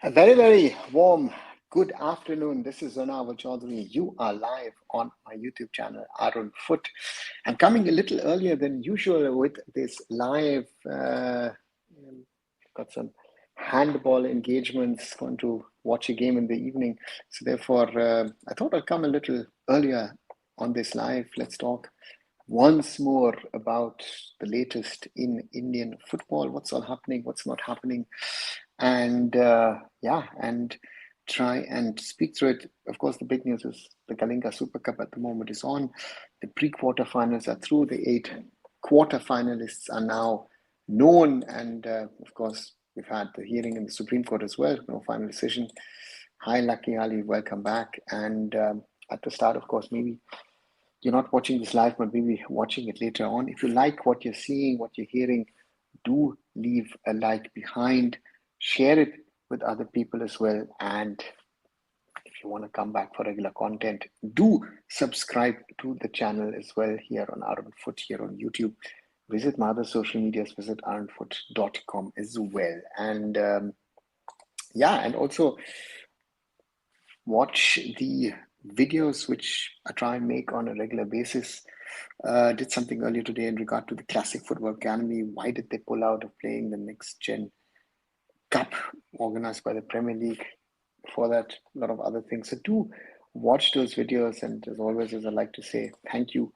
A very, very warm good afternoon. This is Zonawa Chaudhary. You are live on my YouTube channel, Arunfoot. I'm coming a little earlier than usual with this live. Got some handball engagements, going to watch a game in the evening. So therefore, I thought I'll come a little earlier on this live. Let's talk once more about the latest in Indian football, what's all happening, what's not happening, and and try and speak through it. Of course, the big news is the Kalinga Super Cup at the moment is on. The pre-quarterfinals are through. The 8 quarterfinalists are now known, and of course, we've had the hearing in the Supreme Court as well. No final decision. Hi, Lucky Ali, welcome back. And at the start, of course, maybe you're not watching this live, but maybe watching it later on. If you like what you're seeing, what you're hearing, do leave a like behind, share it with other people as well. And if you want to come back for regular content, do subscribe to the channel as well here on arunfoot, here on YouTube. Visit my other social medias, visit arunfoot.com as well. And and also watch the videos which I try and make on a regular basis. Did something earlier today in regard to the Classic Football Academy. Why did they pull out of playing the Next Gen Cup organized by the Premier League? Before that, a lot of other things. So do watch those videos. And as always, as I like to say, thank you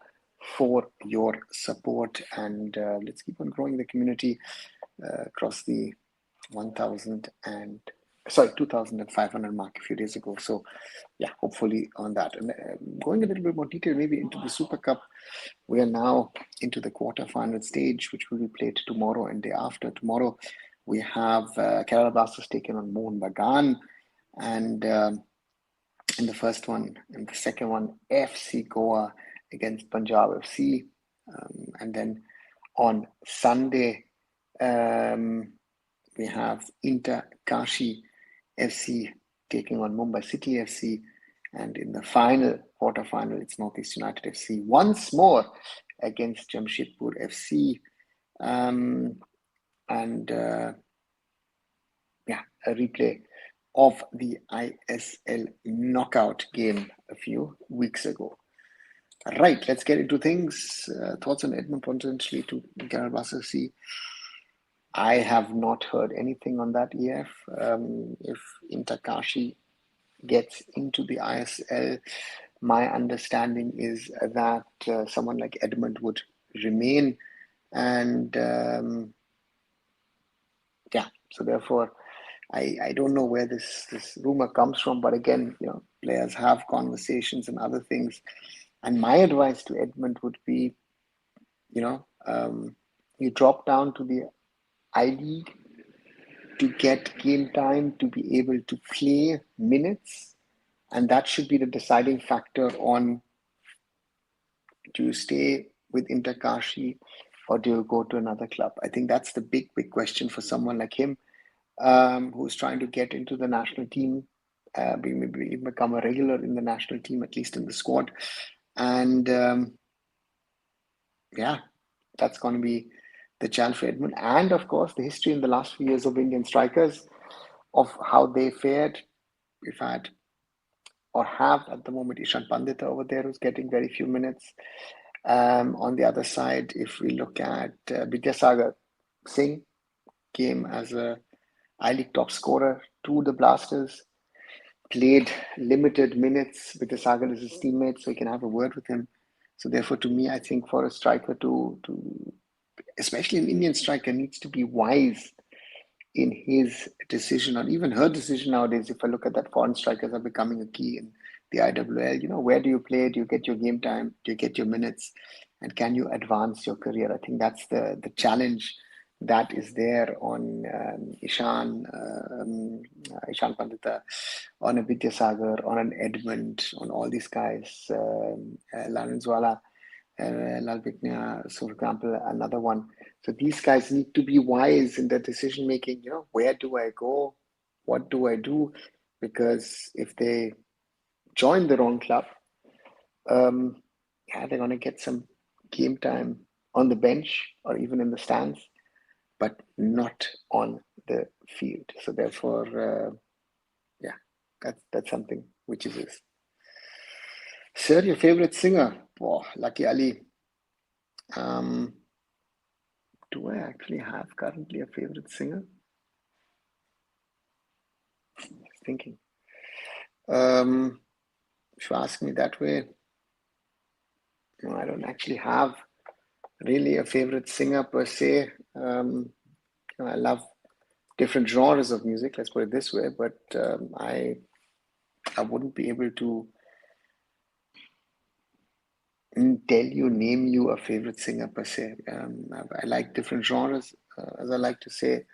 for your support. And let's keep on growing the community across the 2,500 mark a few days ago. So yeah, hopefully on that. And going a little bit more detail maybe into the Super Cup, we are now into the quarterfinal stage, which will be played tomorrow and day after. Tomorrow we have Kerala Blasters taking on Mohun Bagan, and in the first one, and the second one, FC Goa against Punjab FC, and then on Sunday we have Inter Kashi FC taking on Mumbai City FC, and in the final quarterfinal, it's Northeast United FC once more against Jamshedpur FC, a replay of the ISL knockout game a few weeks ago. Right, let's get into things. Thoughts on Edmund potentially to Kerala Blasters FC. I have not heard anything on that EF. If Inter Kashi gets into the ISL, my understanding is that someone like Edmund would remain, and so therefore I don't know where this rumor comes from, but again, players have conversations and other things, and my advice to Edmund would be, you drop down to the I-League to get game time, to be able to play minutes, and that should be the deciding factor on, do you stay with Inter Kashi or do you go to another club? I think that's the big question for someone like him, who's trying to get into the national team, maybe become a regular in the national team, at least in the squad. And that's going to be the challenge for Edmund. And of course, the history in the last few years of Indian strikers, of how they fared. We've had, or have at the moment, Ishan Pandita over there, who's getting very few minutes. On the other side, if we look at Vidyasagar Singh, came as a I-League top scorer to the Blasters, played limited minutes. Vidyasagar is his teammate, so he can have a word with him. So therefore, to me, I think for a striker to especially an Indian striker, needs to be wise in his decision, or even her decision nowadays. If I look at that, foreign strikers are becoming a key in the IWL. Where do you play? Do you get your game time? Do you get your minutes? And can you advance your career? I think that's the challenge that is there on Ishan Pandita, on a Vidyasagar, on an Edmund, on all these guys, Laranjwala, Lal Vigna, so for example, another one. So these guys need to be wise in their decision making. Where do I go? What do I do? Because if they join the wrong club, they're going to get some game time on the bench or even in the stands, but not on the field. So therefore, That's something which is this. Sir, your favorite singer? Oh, Lucky Ali. Do I actually have currently a favorite singer? Just thinking. If you ask me that way, no, I don't actually have really a favorite singer per se. I love different genres of music, let's put it this way, but I wouldn't be able to name you a favorite singer per se. I like different genres, as I like to say,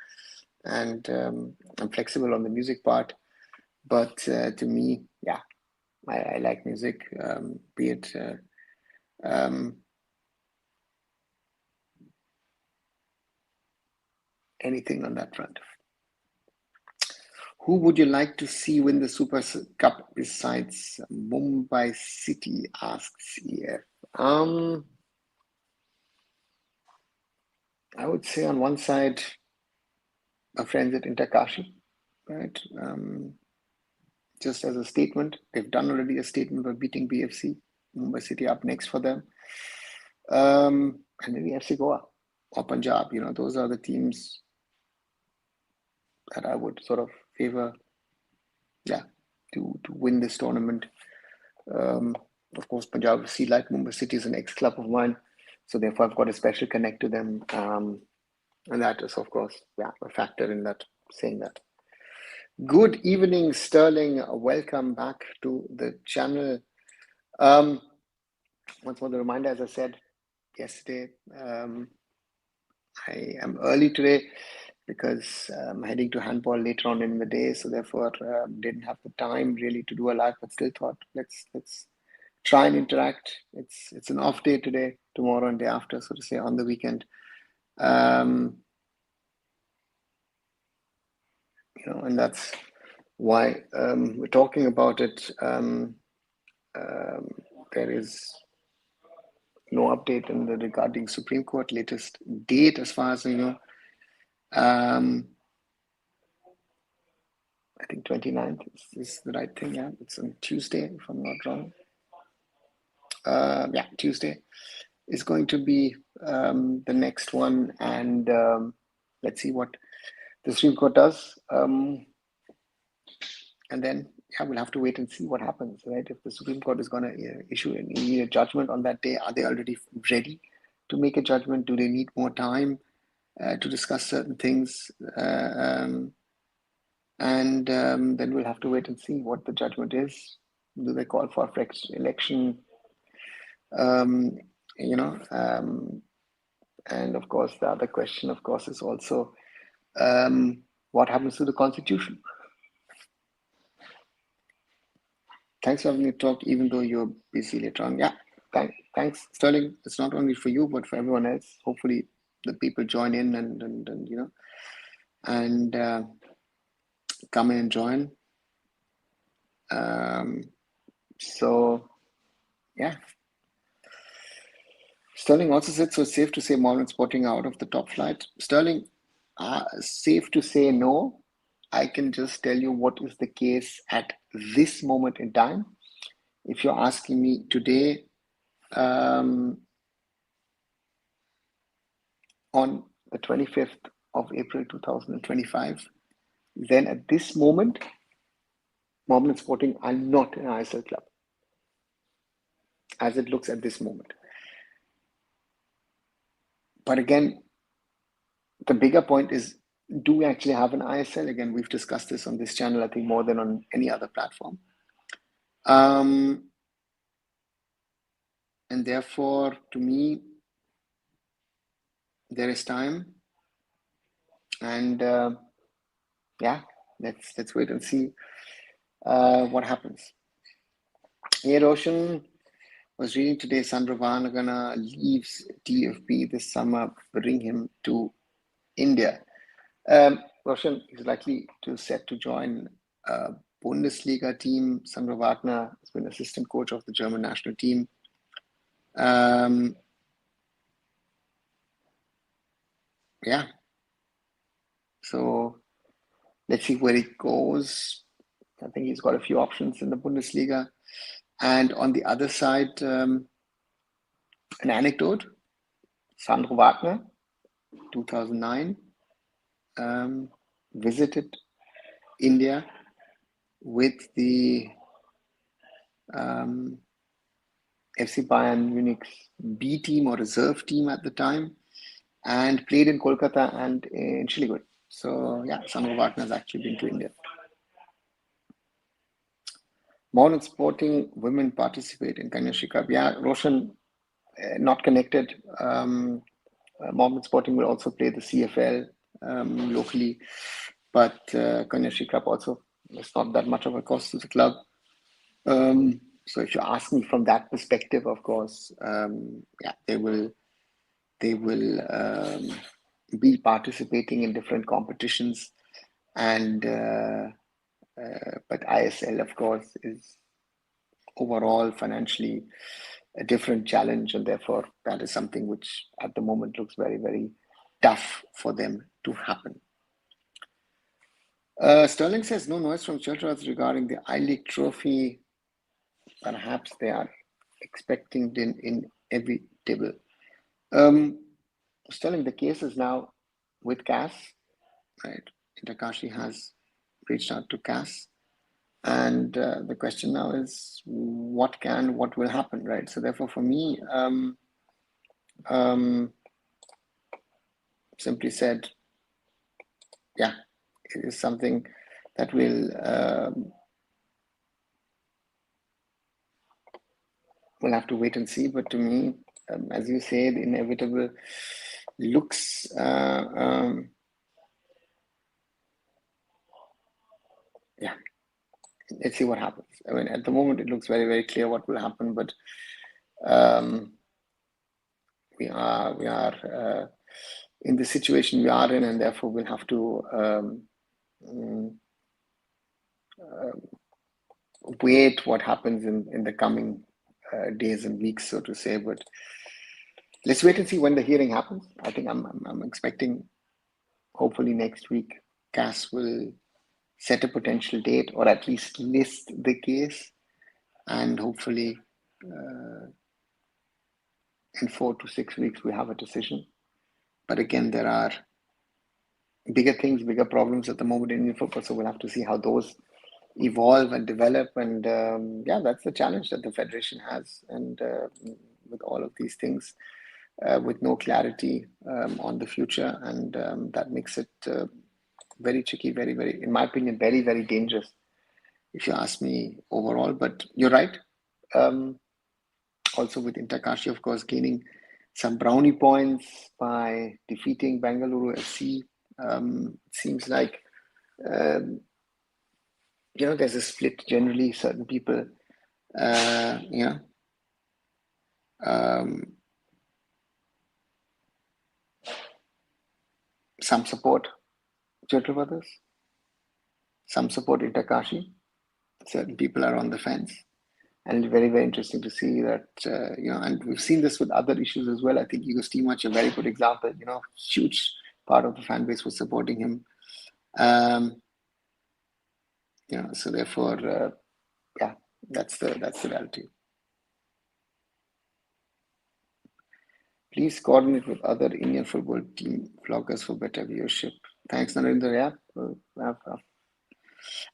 and I'm flexible on the music part. But to me, yeah, I like music, be it anything on that front. Who would you like to see win the Super Cup besides Mumbai City? Asks EF. I would say on one side, our friends at Interkashi, right? Just as a statement, they've done already a statement by beating BFC. Mumbai City up next for them. And maybe FC Goa or Punjab, those are the teams that I would sort of favor, to win this tournament. Of course, Punjab FC, like Mumbai City, is an ex-club of mine, so therefore I've got a special connect to them, and that is, of course, a factor in that, saying that. Good evening, Sterling. Welcome back to the channel. Once more, the reminder, as I said yesterday, I am early today because I'm heading to handball later on in the day, so therefore didn't have the time really to do a live, but still thought let's try and interact. It's an off day today, tomorrow and day after, so to say, on the weekend. And that's why we're talking about it. There is no update in the regarding Supreme Court latest date, as far as I know. I think 29th is the right thing. Yeah, it's on Tuesday, if I'm not wrong. Tuesday is going to be the next one, and let's see what the Supreme Court does. And then, we'll have to wait and see what happens, right? If the Supreme Court is going to issue an immediate judgment on that day, are they already ready to make a judgment? Do they need more time to discuss certain things? And then we'll have to wait and see what the judgment is. Do they call for a fresh election? And of course, the other question, of course, is also what happens to the Constitution? Thanks for having me talk, even though you're busy later on. Yeah, thanks, Sterling. It's not only for you, but for everyone else. Hopefully, the people join in and come in and join. So, yeah. Sterling also said, so it's safe to say Modern Sporting out of the top flight. Sterling, safe to say no. I can just tell you what is the case at this moment in time. If you're asking me today, on the 25th of April 2025, then at this moment, Mohammedan Sporting are not an ISL club, as it looks at this moment. But again, the bigger point is, do we actually have an ISL? Again, we've discussed this on this channel, I think, more than on any other platform. And therefore, to me, there is time. And let's wait and see what happens. Hey, Roshan, was reading today Sandro leaves DFB this summer, bring him to India. Roshan is likely set to join a Bundesliga team. Sandro Wagner has been assistant coach of the German national team. So let's see where it goes. I think he's got a few options in the Bundesliga. And on the other side, an anecdote, Sandro Wagner, 2009, visited India with the FC Bayern Munich's B team or reserve team at the time, and played in Kolkata and in Siliguri. So yeah, Sandro Wagner has actually been to India. Modern Sporting women participate in Kalinga Super Cup. Yeah, Roshan, not connected. Modern Sporting will also play the CFL locally, but Kalinga Super Cup also is not that much of a cost to the club. So if you ask me from that perspective, of course, yeah, they will be participating in different competitions, and but ISL, of course, is overall financially a different challenge, and therefore that is something which at the moment looks very, very tough for them to happen. Sterling says no noise from Churchwards regarding the I-League trophy. Perhaps they are expecting the inevitable. Sterling, the case is now with CAS, right? Takashi has reached out to CAS, and the question now is what will happen, right? So therefore, for me, simply said, yeah, it is something that will we'll have to wait and see. But to me, as you say, the inevitable looks yeah, let's see what happens. I mean, at the moment, it looks very, very clear what will happen, but we are in the situation we are in, and therefore we'll have to wait what happens in the coming days and weeks, so to say. But let's wait and see when the hearing happens. I think I'm expecting, hopefully next week, CAS will set a potential date or at least list the case, and hopefully in 4 to 6 weeks we have a decision. But again, there are bigger things, bigger problems at the moment in Indian football, so we'll have to see how those evolve and develop. And yeah, that's the challenge that the federation has, and with all of these things, with no clarity on the future, and that makes it very tricky, very, very, in my opinion, very, very dangerous, if you ask me overall. But you're right. Also with Intakashi, of course, gaining some brownie points by defeating Bengaluru FC. Seems like there's a split generally. Certain people, some support Churchill Brothers, some support Intakashi. Certain people are on the fence. And it's very, very interesting to see that, and we've seen this with other issues as well. I think Igor Stimac, a very good example, huge part of the fan base was supporting him. So therefore, yeah, that's the reality. Please coordinate with other Indian football team vloggers for better viewership. Thanks, Narendra. Yeah,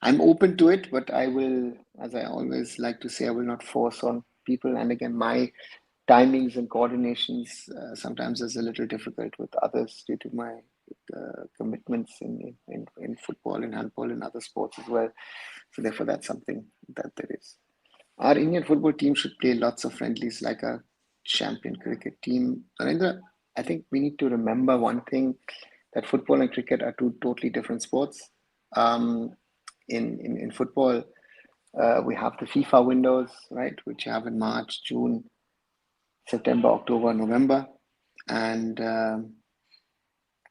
I'm open to it, but I will, as I always like to say, I will not force on people. And again, my timings and coordinations sometimes is a little difficult with others due to my commitments in football, in handball, and other sports as well. So therefore, that's something that there is. Our Indian football team should play lots of friendlies like a champion cricket team. Narendra, I think we need to remember one thing, that football and cricket are two totally different sports. In football, we have the FIFA windows, right, which you have in March, June, September, October, November, and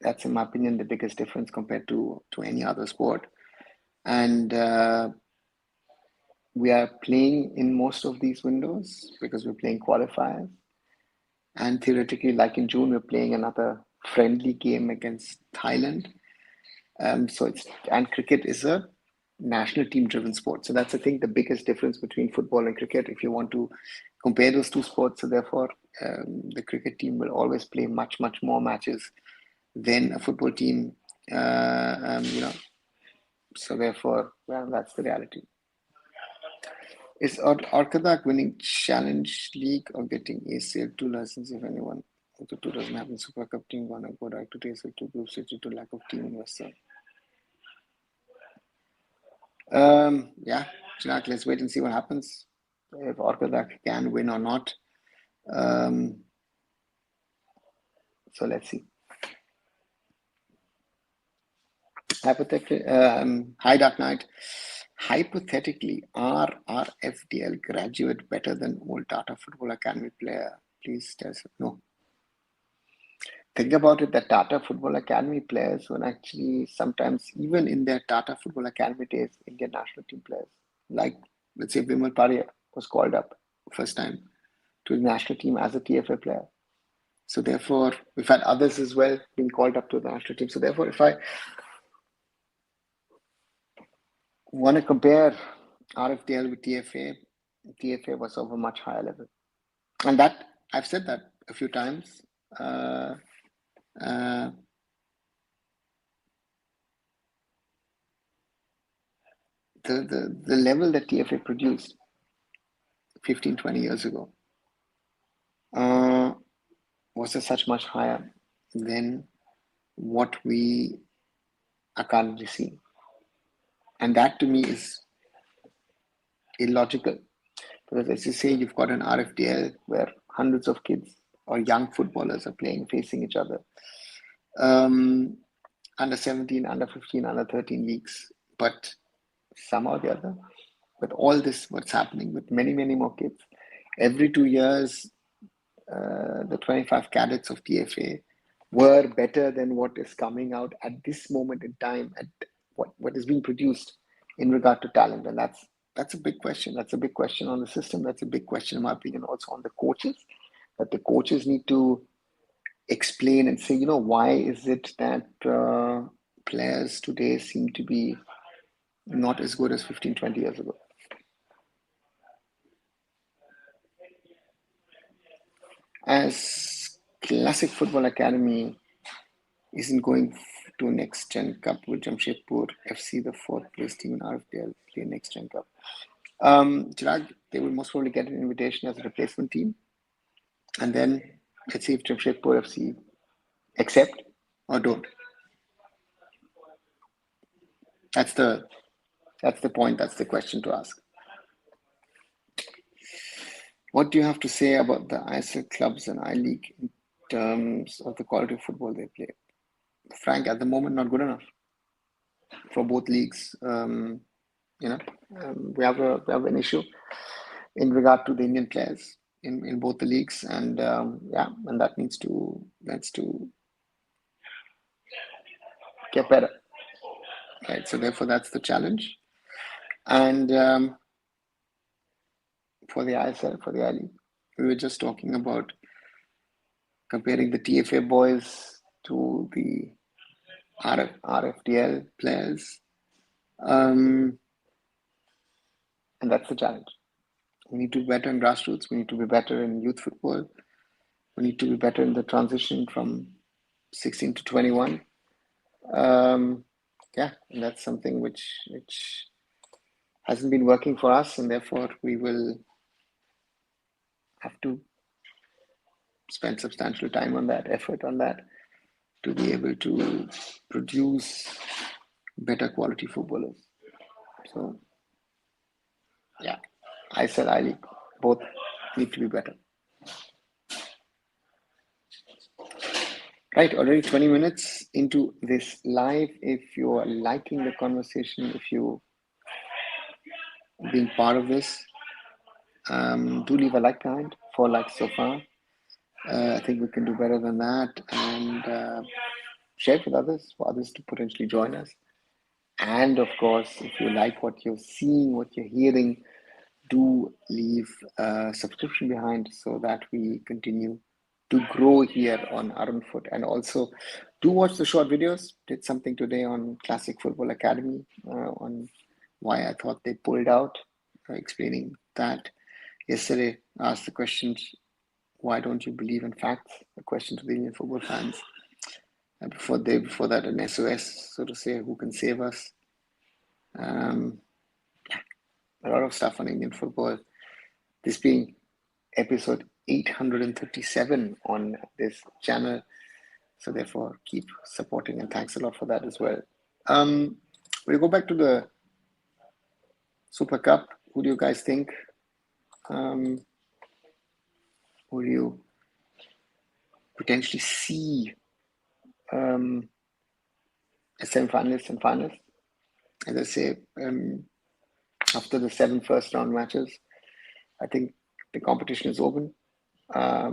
that's, in my opinion, the biggest difference compared to any other sport. And we are playing in most of these windows because we're playing qualifiers, and theoretically, like in June, we're playing another friendly game against Thailand. So cricket is a national team driven sport. So that's, I think, the biggest difference between football and cricket if you want to compare those two sports. So therefore, the cricket team will always play much more matches than a football team. So therefore, well, that's the reality. Is Arkadak winning Challenge League or getting ACL2 license if anyone of the two doesn't have the Super Cup team gonna go direct to ACL2 group due to lack of team investor? Yeah, Chirag, let's wait and see what happens. If Arkadak can win or not. So let's see. Hypothetically, hi Dark Knight. Hypothetically, are FDL graduate better than old Tata Football Academy player? Please tell us. No. Think about it, that Tata Football Academy players were actually sometimes, even in their Tata Football Academy days, Indian national team players. Like, let's say, Vimal Paria was called up first time to the national team as a TFA player. So therefore, we've had others as well being called up to the national team. So therefore, if I want to compare RFDL with TFA was of a much higher level. And that, I've said that a few times. The level that TFA produced 15, 20 years ago was a such much higher than what we are currently seeing. And that to me is illogical. Because as you say, you've got an RFDL where hundreds of kids or young footballers are playing, facing each other. Under 17, under 15, under 13 leagues. But somehow or the other, with all this, what's happening with many more kids, every 2 years, the 25 cadets of TFA were better than what is coming out at this moment in time, at what is being produced in regard to talent. And that's a big question. That's a big question on the system. That's a big question, in my opinion, also on the coaches, that the coaches need to explain and say, why is it that players today seem to be not as good as 15, 20 years ago? As Classic Football Academy isn't going to Next Gen Cup with Jamshedpur FC, the fourth place team in RFDL, play Next Gen Cup. Chirag, they will most probably get an invitation as a replacement team. And then let's see if Jamshedpur FC accept or don't. That's the point. That's the question to ask. What do you have to say about the ISL clubs and I-League in terms of the quality of football they play? Frank, at the moment, not good enough for both leagues. We have an issue in regard to the Indian players in both the leagues, and and that needs to get better, right? So therefore, that's the challenge. And for the ISL, for the I-League, we were just talking about comparing the TFA boys to the RFDL players, and that's the challenge. We need to be better in grassroots. We need to be better in youth football. We need to be better in the transition from 16 to 21. And that's something which hasn't been working for us, and therefore we will have to spend substantial time on that, effort on that, to be able to produce better quality footballers. So, I said I-League, both need to be better. Right, already 20 minutes into this live. If you're liking the conversation, if you being part of this, do leave a like behind. 4 likes so far. I think we can do better than that, and share it with others, for others to potentially join us. And of course, if you like what you're seeing, what you're hearing, do leave a subscription behind so that we continue to grow here on Arunfoot. And also do watch the short videos. Did something today on Classic Football Academy on why I thought they pulled out, explaining that. Yesterday, I asked the questions, why don't you believe in facts? A question to the Indian football fans. And before that, an SOS, so to say, who can save us? A lot of stuff on Indian football. This being episode 837 on this channel. So therefore, keep supporting, and thanks a lot for that as well. We'll go back to the Super Cup. Who do you guys think? Who do you potentially see as semi-finalists and finalists? As I say, after the 7 first round matches, I think the competition is open. Yeah,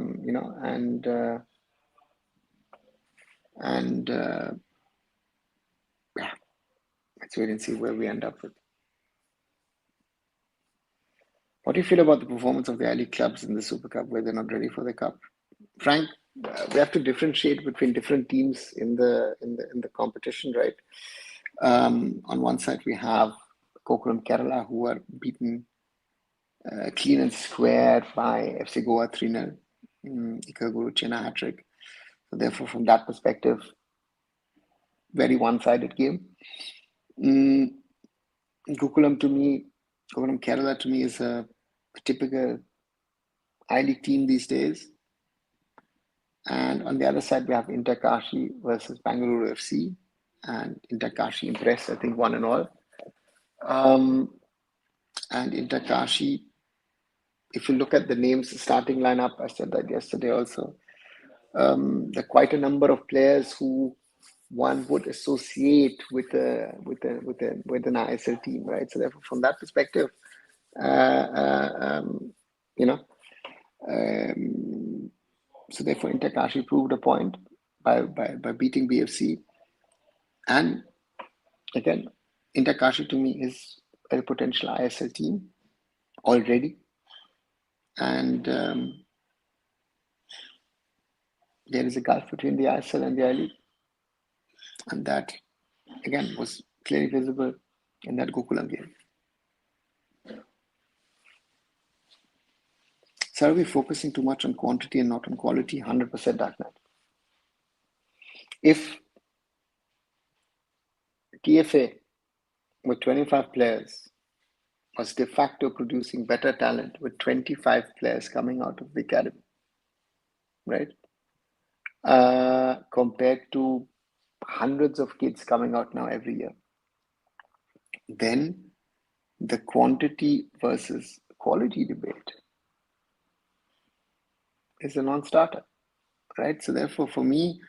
let's wait and see where we end up with. What do you feel about the performance of the I-League clubs in the Super Cup, where they're not ready for the cup? Frank, we have to differentiate between different teams in the competition, right? On one side, we have Kokulam Kerala, who are beaten clean and square by FC Goa 3-0. Ikaguru Chena hat-trick. So therefore, from that perspective, very one-sided game. Kokulam Kerala to me is a typical I-League team these days. And on the other side, we have Inter Kashi versus Bangalore FC. And Inter Kashi impressed, I think, one and all. And Inter Kashi, if you look at the names, the starting lineup, I said that yesterday also, there are quite a number of players who one would associate with an ISL team, right? So therefore, from that perspective, so therefore, Inter Kashi proved a point by beating BFC. And again, Inter Kashi to me is a potential ISL team already. And there is a gulf between the ISL and the I-League. And that, again, was clearly visible in that Gokulam game. So are we focusing too much on quantity and not on quality? 100% Dark Knight. If TFA with 25 players was de facto producing better talent with 25 players coming out of the academy, right? Compared to hundreds of kids coming out now every year, then the quantity versus quality debate is a non-starter, right? So therefore, for me,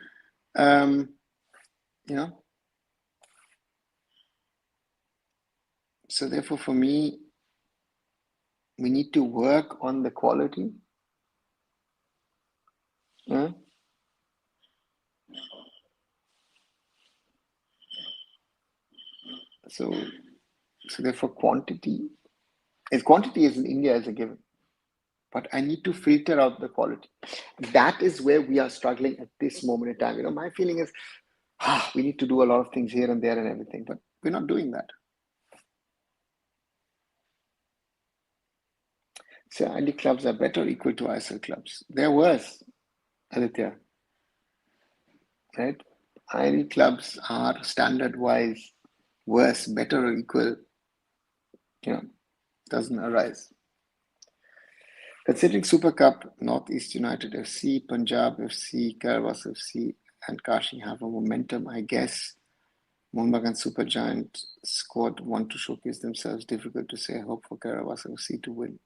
we need to work on the quality. So therefore, quantity is in India as a given, but I need to filter out the quality. That is where we are struggling at this moment in time. My feeling is, we need to do a lot of things here and there and everything, but we're not doing that. So I-League clubs are better or equal to ISL clubs? They're worse, Aditya, right? I-League clubs are standard-wise worse, better or equal, doesn't arise. Considering Super Cup, Northeast United FC, Punjab FC, Karavas FC, and Kashi have a momentum, I guess. Mumbai and Super Giant squad want to showcase themselves. Difficult to say. Hope for Karavas FC to win.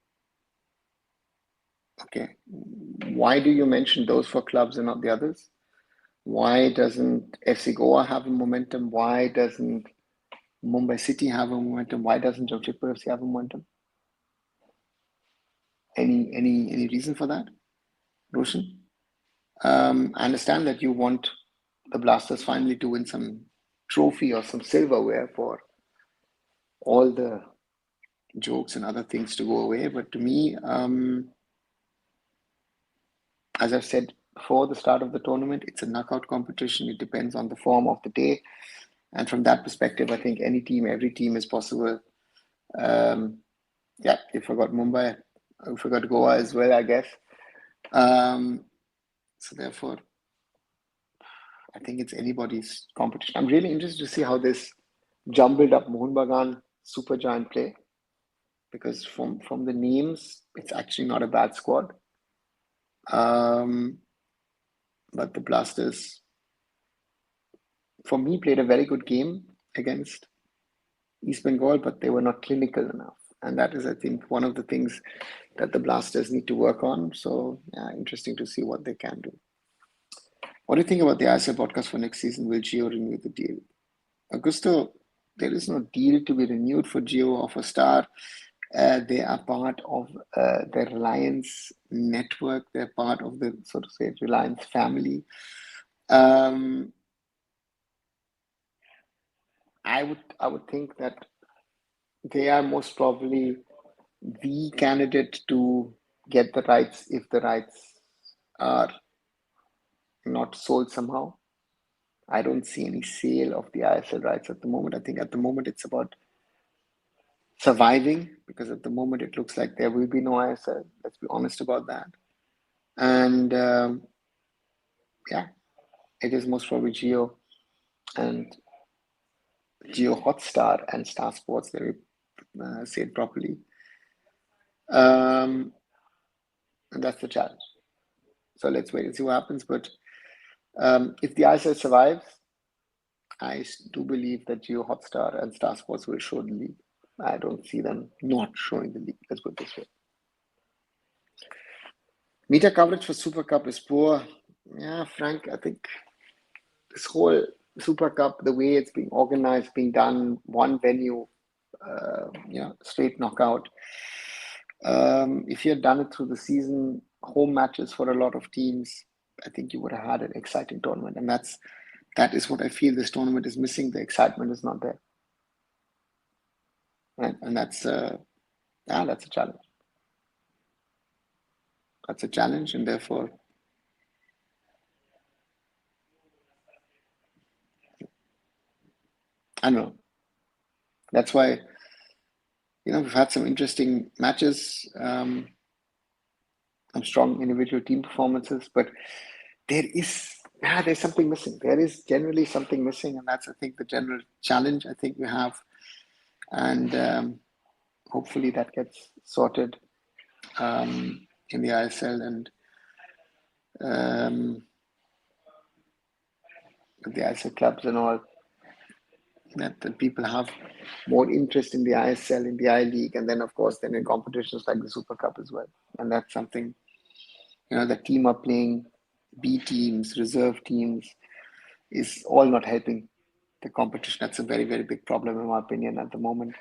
Okay. Why do you mention those 4 clubs and not the others? Why doesn't FC Goa have a momentum? Why doesn't Mumbai City have a momentum? Why doesn't Jamshedpur FC have a momentum? Any reason for that, Roshan? I understand that you want the Blasters finally to win some trophy or some silverware for all the jokes and other things to go away. But to me, as I've said before the start of the tournament, it's a knockout competition. It depends on the form of the day. And from that perspective, I think every team is possible. Yeah, you forgot Mumbai. You forgot Goa as well, I guess. So therefore, I think it's anybody's competition. I'm really interested to see how this jumbled up Mohun Bagan Super Giant play, because from the names, it's actually not a bad squad. But the Blasters, for me, played a very good game against East Bengal, but they were not clinical enough. And that is, I think, one of the things that the Blasters need to work on. So, yeah, interesting to see what they can do. What do you think about the ISL podcast for next season? Will Geo renew the deal? Augusto, there is no deal to be renewed for Geo or for Star. They are part of the Reliance network. They're part of the, so to say, Reliance family. I would think that they are most probably the candidate to get the rights if the rights are not sold somehow. I don't see any sale of the ISL rights at the moment. I think at the moment it's about surviving, because at the moment it looks like there will be no ISL. Let's be honest about that. And yeah, it is most probably Geo and Geo Hotstar and Star Sports. Let me say it properly. And that's the challenge. So let's wait and see what happens. But if the ISL survives, I do believe that Geo Hotstar and Star Sports will show the league. I don't see them not showing the league. Let's put it this way. Media coverage for Super Cup is poor. Yeah, Frank, I think this whole Super Cup, the way it's being organized, being done, one venue, straight knockout. If you had done it through the season, home matches for a lot of teams, I think you would have had an exciting tournament. And that is what I feel this tournament is missing. The excitement is not there. Right? And that's a challenge. That's a challenge, and therefore, I don't know. That's why, we've had some interesting matches, some strong individual team performances, but there's something missing. There is generally something missing, and that's, I think, the general challenge I think we have. And hopefully that gets sorted in the ISL and with the ISL clubs and all, that people have more interest in the ISL, in the I League, and then of course then in competitions like the Super Cup as well. And that's something, the team up playing, B teams, reserve teams, is all not helping the competition. That's a very, very big problem in my opinion at the moment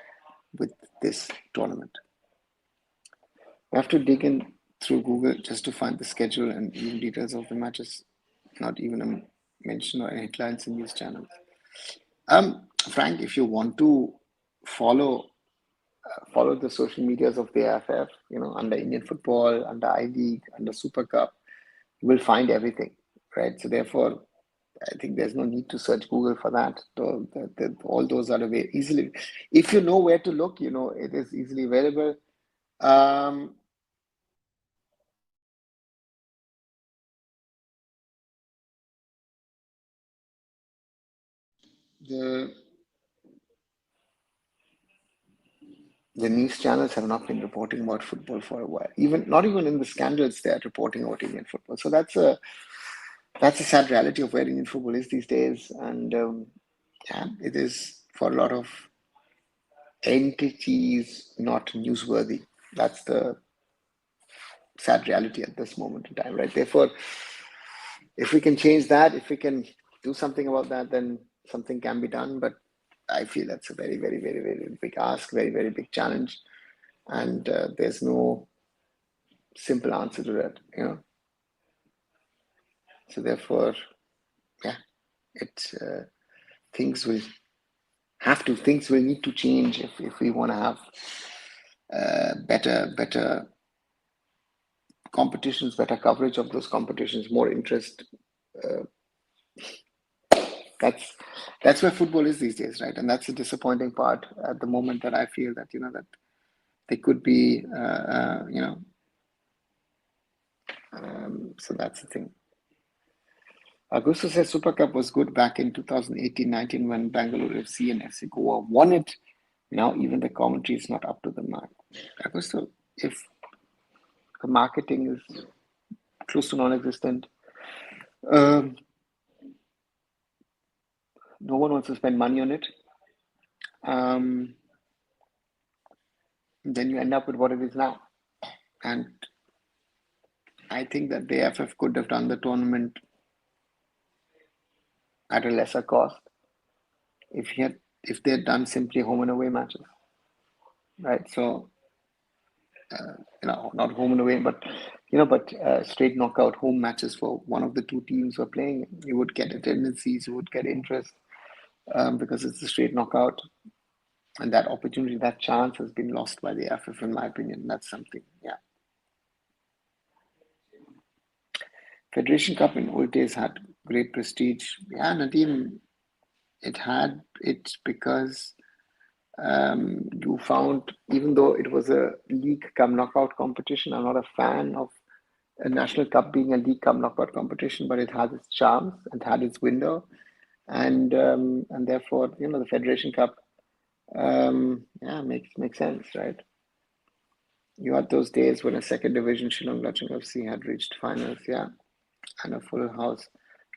with this tournament. We have to dig in through Google just to find the schedule and even details of the matches, not even a mention or headlines in news channels. Frank, if you want to follow the social medias of the AIFF, under Indian football, under I League, under Super Cup, you will find everything, right? So therefore, I think there's no need to search Google for that. All those are available easily. If you know where to look, it is easily available. The news channels have not been reporting about football for a while. Not even in the scandals, they are reporting about Indian football. So that's a sad reality of where Indian football is these days, and it is for a lot of entities not newsworthy. That's the sad reality at this moment in time, right? Therefore, if we can change that, if we can do something about that, then something can be done. But I feel that's a very, very, very, very big ask, very, very big challenge, and there's no simple answer to that, So therefore, yeah, things will need to change if we want to have better competitions, better coverage of those competitions, more interest That's where football is these days, right? And that's the disappointing part at the moment, that I feel that that they could be, so that's the thing. Augusto says Super Cup was good back in 2018-19 when Bangalore FC and FC Goa won it. Now even the commentary is not up to the mark. Augusto, if the marketing is close to non-existent, um, no one wants to spend money on it, um, then you end up with what it is now. And I think that the AIFF could have done the tournament at a lesser cost if they had done simply home and away matches, right? So not home and away, but straight knockout home matches for one of the two teams who are playing. You would get attendances, you would get interest, because it's a straight knockout, and that opportunity, that chance has been lost by the AIFF, in my opinion. That's something, yeah. Federation Cup in old days had great prestige. Yeah, Nadeem, it had it because you found, even though it was a league come knockout competition, I'm not a fan of a national cup being a league cup knockout competition, but it has its charms and had its window, and therefore the Federation Cup, yeah, makes sense, right? You had those days when a second division Shillong Lachung FC had reached finals, yeah, and a full house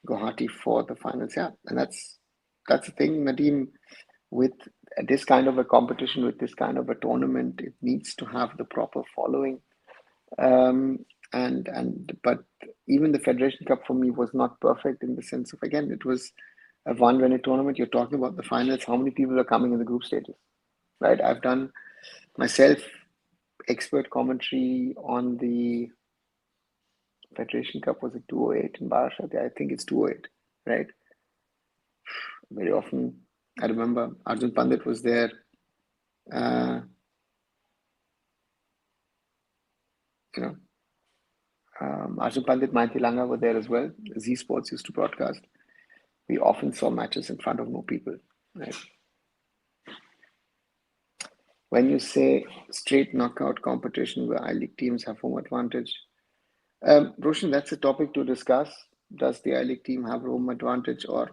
Guwahati for the finals, yeah, and that's the thing, Nadeem. With this kind of a competition, with this kind of a tournament, it needs to have the proper following. But even the Federation Cup for me was not perfect, in the sense of, again, it was a one-minute tournament. You're talking about the finals. How many people are coming in the group stages, right? I've done myself expert commentary on the Federation Cup. Was it 208 in Barashat? I think it's 208, right? Very often, I remember Arjun Pandit was there. Uh, Arjun Pandit, Mayanti Langa were there as well. Z Sports used to broadcast. We often saw matches in front of more people, right? When you say straight knockout competition where I-League teams have home advantage, Roshan, that's a topic to discuss. Does the I-League team have home advantage, or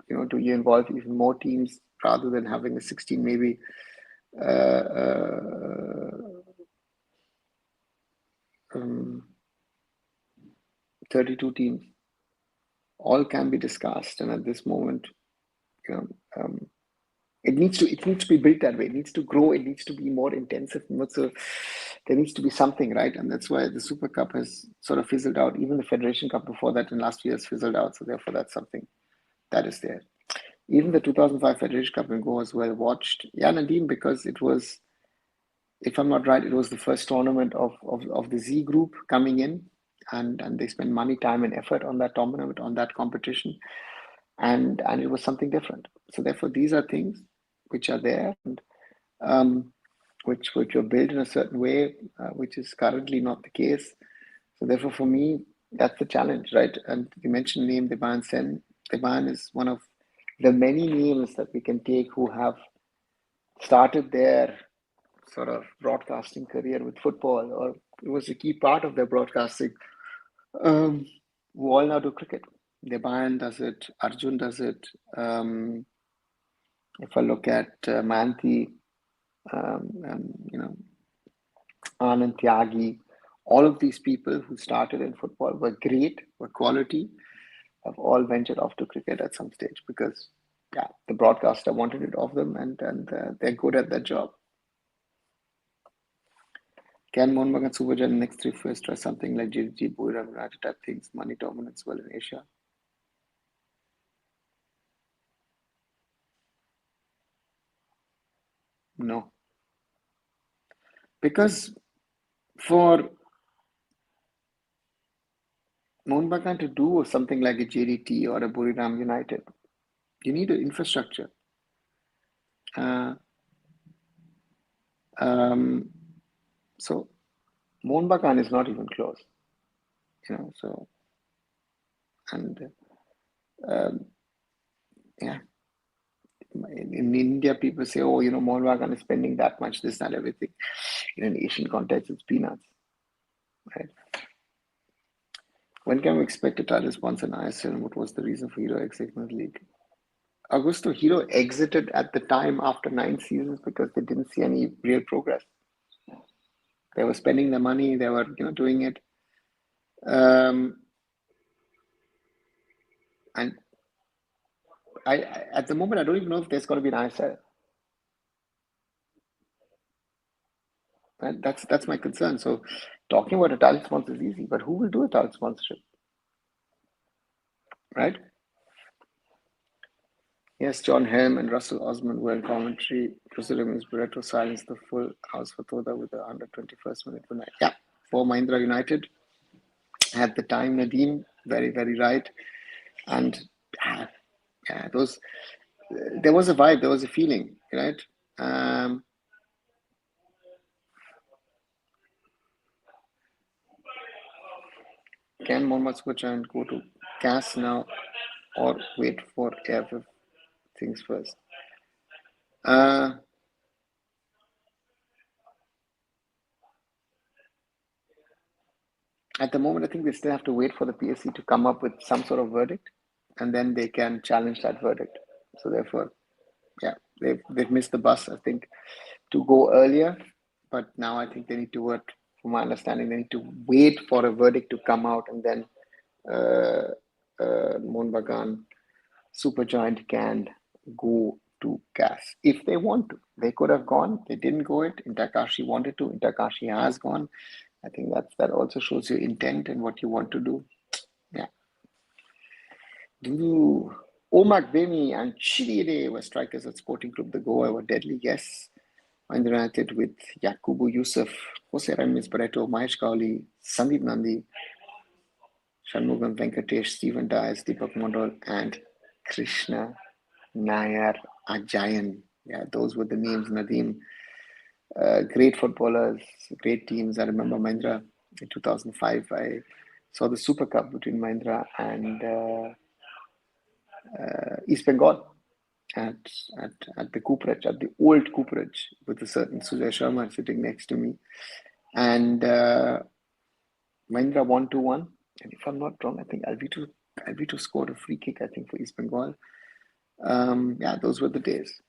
do you involve even more teams rather than having a 16, maybe um, 32 teams? All can be discussed, and at this moment, it needs to be built that way. It needs to grow. It needs to be more intensive. So there needs to be something, right? And that's why the Super Cup has sort of fizzled out. Even the Federation Cup before that in last year has fizzled out. So therefore, that's something that is there. Even the 2005 Federation Cup in Goa was well watched. Yeah, Nadeem, because it was, if I'm not right, it was the first tournament of the Z group coming in, and they spent money, time, and effort on that tournament, on that competition, and it was something different. So therefore, these are things which are there, and which are built in a certain way, which is currently not the case. So therefore, for me, that's the challenge, right? And you mentioned the name Deban Sen. Deban is one of the many names that we can take who have started their sort of broadcasting career with football, or it was a key part of their broadcasting. Who all now do cricket. Deban does it. Arjun does it. If I look at Manthi, Anand Tyagi, all of these people who started in football were great, were quality, have all ventured off to cricket at some stage because, yeah, the broadcaster wanted it of them, and they're good at their job. Can Mohan Bagan Superjan next 3 first try something like JDG, Buriram, United type things, money dominance well in Asia? No. Because for Mohan Bagan to do something like a JDT or a Buriram United, you need an infrastructure. So Mohan Bagan is not even close, so, and Yeah. In India, people say, oh, Mohun Bagan is spending that much, this, that, everything. In an Asian context, it's peanuts, right? When can we expect a title sponsor in ISL, and what was the reason for Hero exiting the league? Augusto, Hero exited at the time after 9 seasons because they didn't see any real progress. They were spending the money, they were doing it. And I at the moment, I don't even know if there's going to be an ISL. Right? That's my concern. So talking about a title sponsor is easy, but who will do a title sponsorship, right? Yes, John Helm and Russell Osman were in commentary. President Barreto silenced the full house for Toda with the 121st minute winner. Yeah, for Mahindra United at the time, Nadeem, very, very right. And yeah, there was a vibe, there was a feeling, right? Can Mohammad Subhajan go to gas now or wait for AIFF things first? At the moment, I think they still have to wait for the PSC to come up with some sort of verdict, and then they can challenge that verdict. So therefore, yeah, they've missed the bus, I think, to go earlier. But now I think they need to work, from my understanding, they need to wait for a verdict to come out, and then Mohun Bagan Supergiant can go to gas if they want to. They could have gone. They didn't go it. Intakashi wanted to. Intakashi has gone. I think that also shows your intent and what you want to do. Yeah. Omak Bemi and Chidire were strikers at Sporting Club the Goa were deadly. Yes. Mahindra United with Yakubu Yusuf, Jose Ramirez Barreto, Mahesh Kauli, Sandeep Nandi, Shanmugam Venkatesh, Stephen Dias, Deepak Mondal, and Krishna Nair Ajayan. Yeah, those were the names, Nadeem. Great footballers, great teams. I remember Mahindra in 2005. I saw the Super Cup between Mahindra and East Bengal at the Cooperage, at the old Cooperage, with a certain Sujay Sharma sitting next to me. And Mahindra won 2-1. And if I'm not wrong, I think Alvito scored a free kick, I think, for East Bengal. Yeah, those were the days.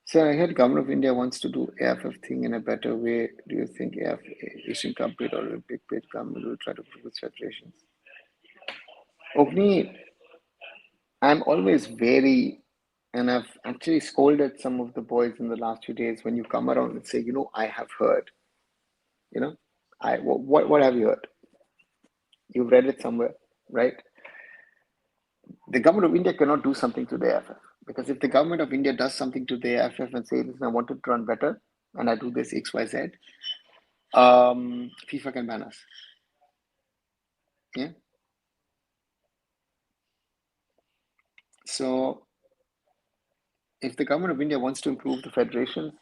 So I heard Government of India wants to do AIFF thing in a better way. Do you think AIFF, Asian Cup bid or Olympic bid, government will try to prove its federations? Ogni, I'm always very, and I've actually scolded some of the boys in the last few days when you come around and say, I have heard. What have you heard? You've read it somewhere, right? The government of India cannot do something to the AIFF, because if the government of India does something to the AIFF and say, listen, I want to run better and I do this XYZ, FIFA can ban us. Yeah. So if the government of India wants to improve the federation,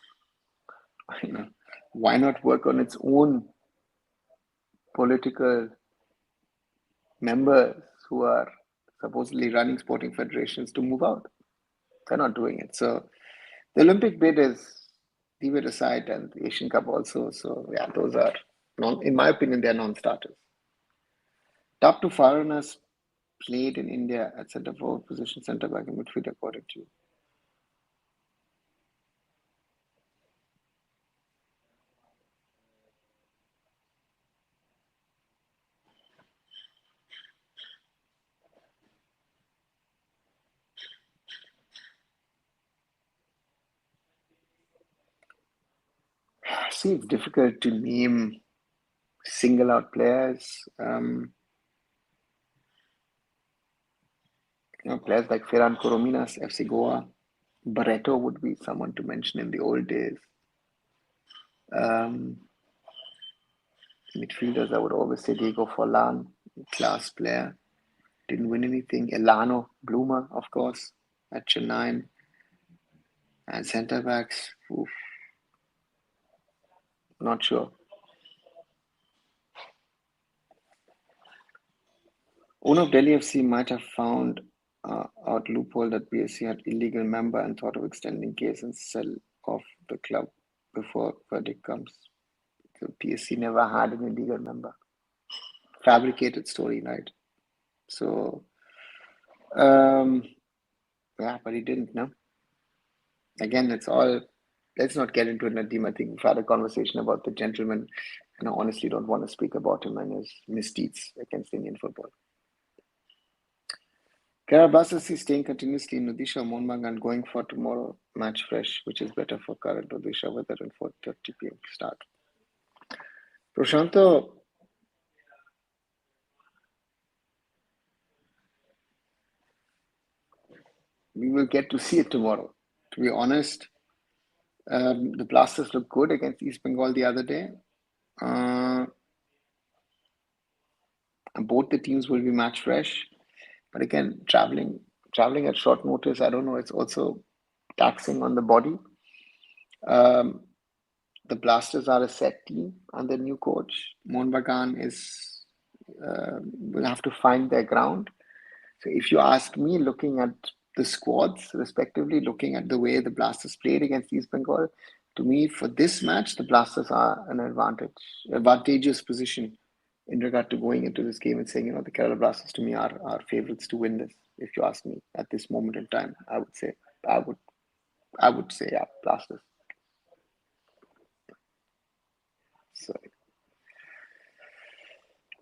why not work on its own political members who are supposedly running sporting federations to move out? They're not doing it. So the Olympic bid is, leave it aside, and the Asian Cup also. So yeah, those are in my opinion, they're non-starters. Top two foreigners played in India at centre forward position, centre back, and midfield, according to you. See, it's difficult to name single out players. Players like Ferran Corominas, FC Goa, Barreto would be someone to mention in the old days. Midfielders, I would always say Diego Forlan, class player. Didn't win anything. Elano, Bloomer, of course, at Chennai. And centre backs, oof, not sure. Owner of Delhi FC might have found out loophole that PSC had illegal member and thought of extending case and sell off the club before verdict comes. So PSC never had an illegal member. Fabricated story, right? So, yeah, but he didn't, no? Again, let's not get into it, Nadeem. I think we've had a conversation about the gentleman, and I honestly don't want to speak about him and his misdeeds against Indian football. Karabasas is staying continuously in Odisha, Monbang, and going for tomorrow match fresh, which is better for current Odisha weather and 4:30 p.m. start. Prashanto, we will get to see it tomorrow. To be honest, the Blasters looked good against East Bengal the other day. And both the teams will be match fresh. But again, traveling at short notice, I don't know, it's also taxing on the body. The Blasters are a set team under new coach. Mohun Bagan will have to find their ground. So if you ask me, looking at the squads, respectively, looking at the way the Blasters played against East Bengal, to me, for this match, the Blasters are an advantageous position in regard to going into this game and saying, the Kerala Blasters to me are favourites to win this. If you ask me at this moment in time, I would say, yeah, Blasters. So,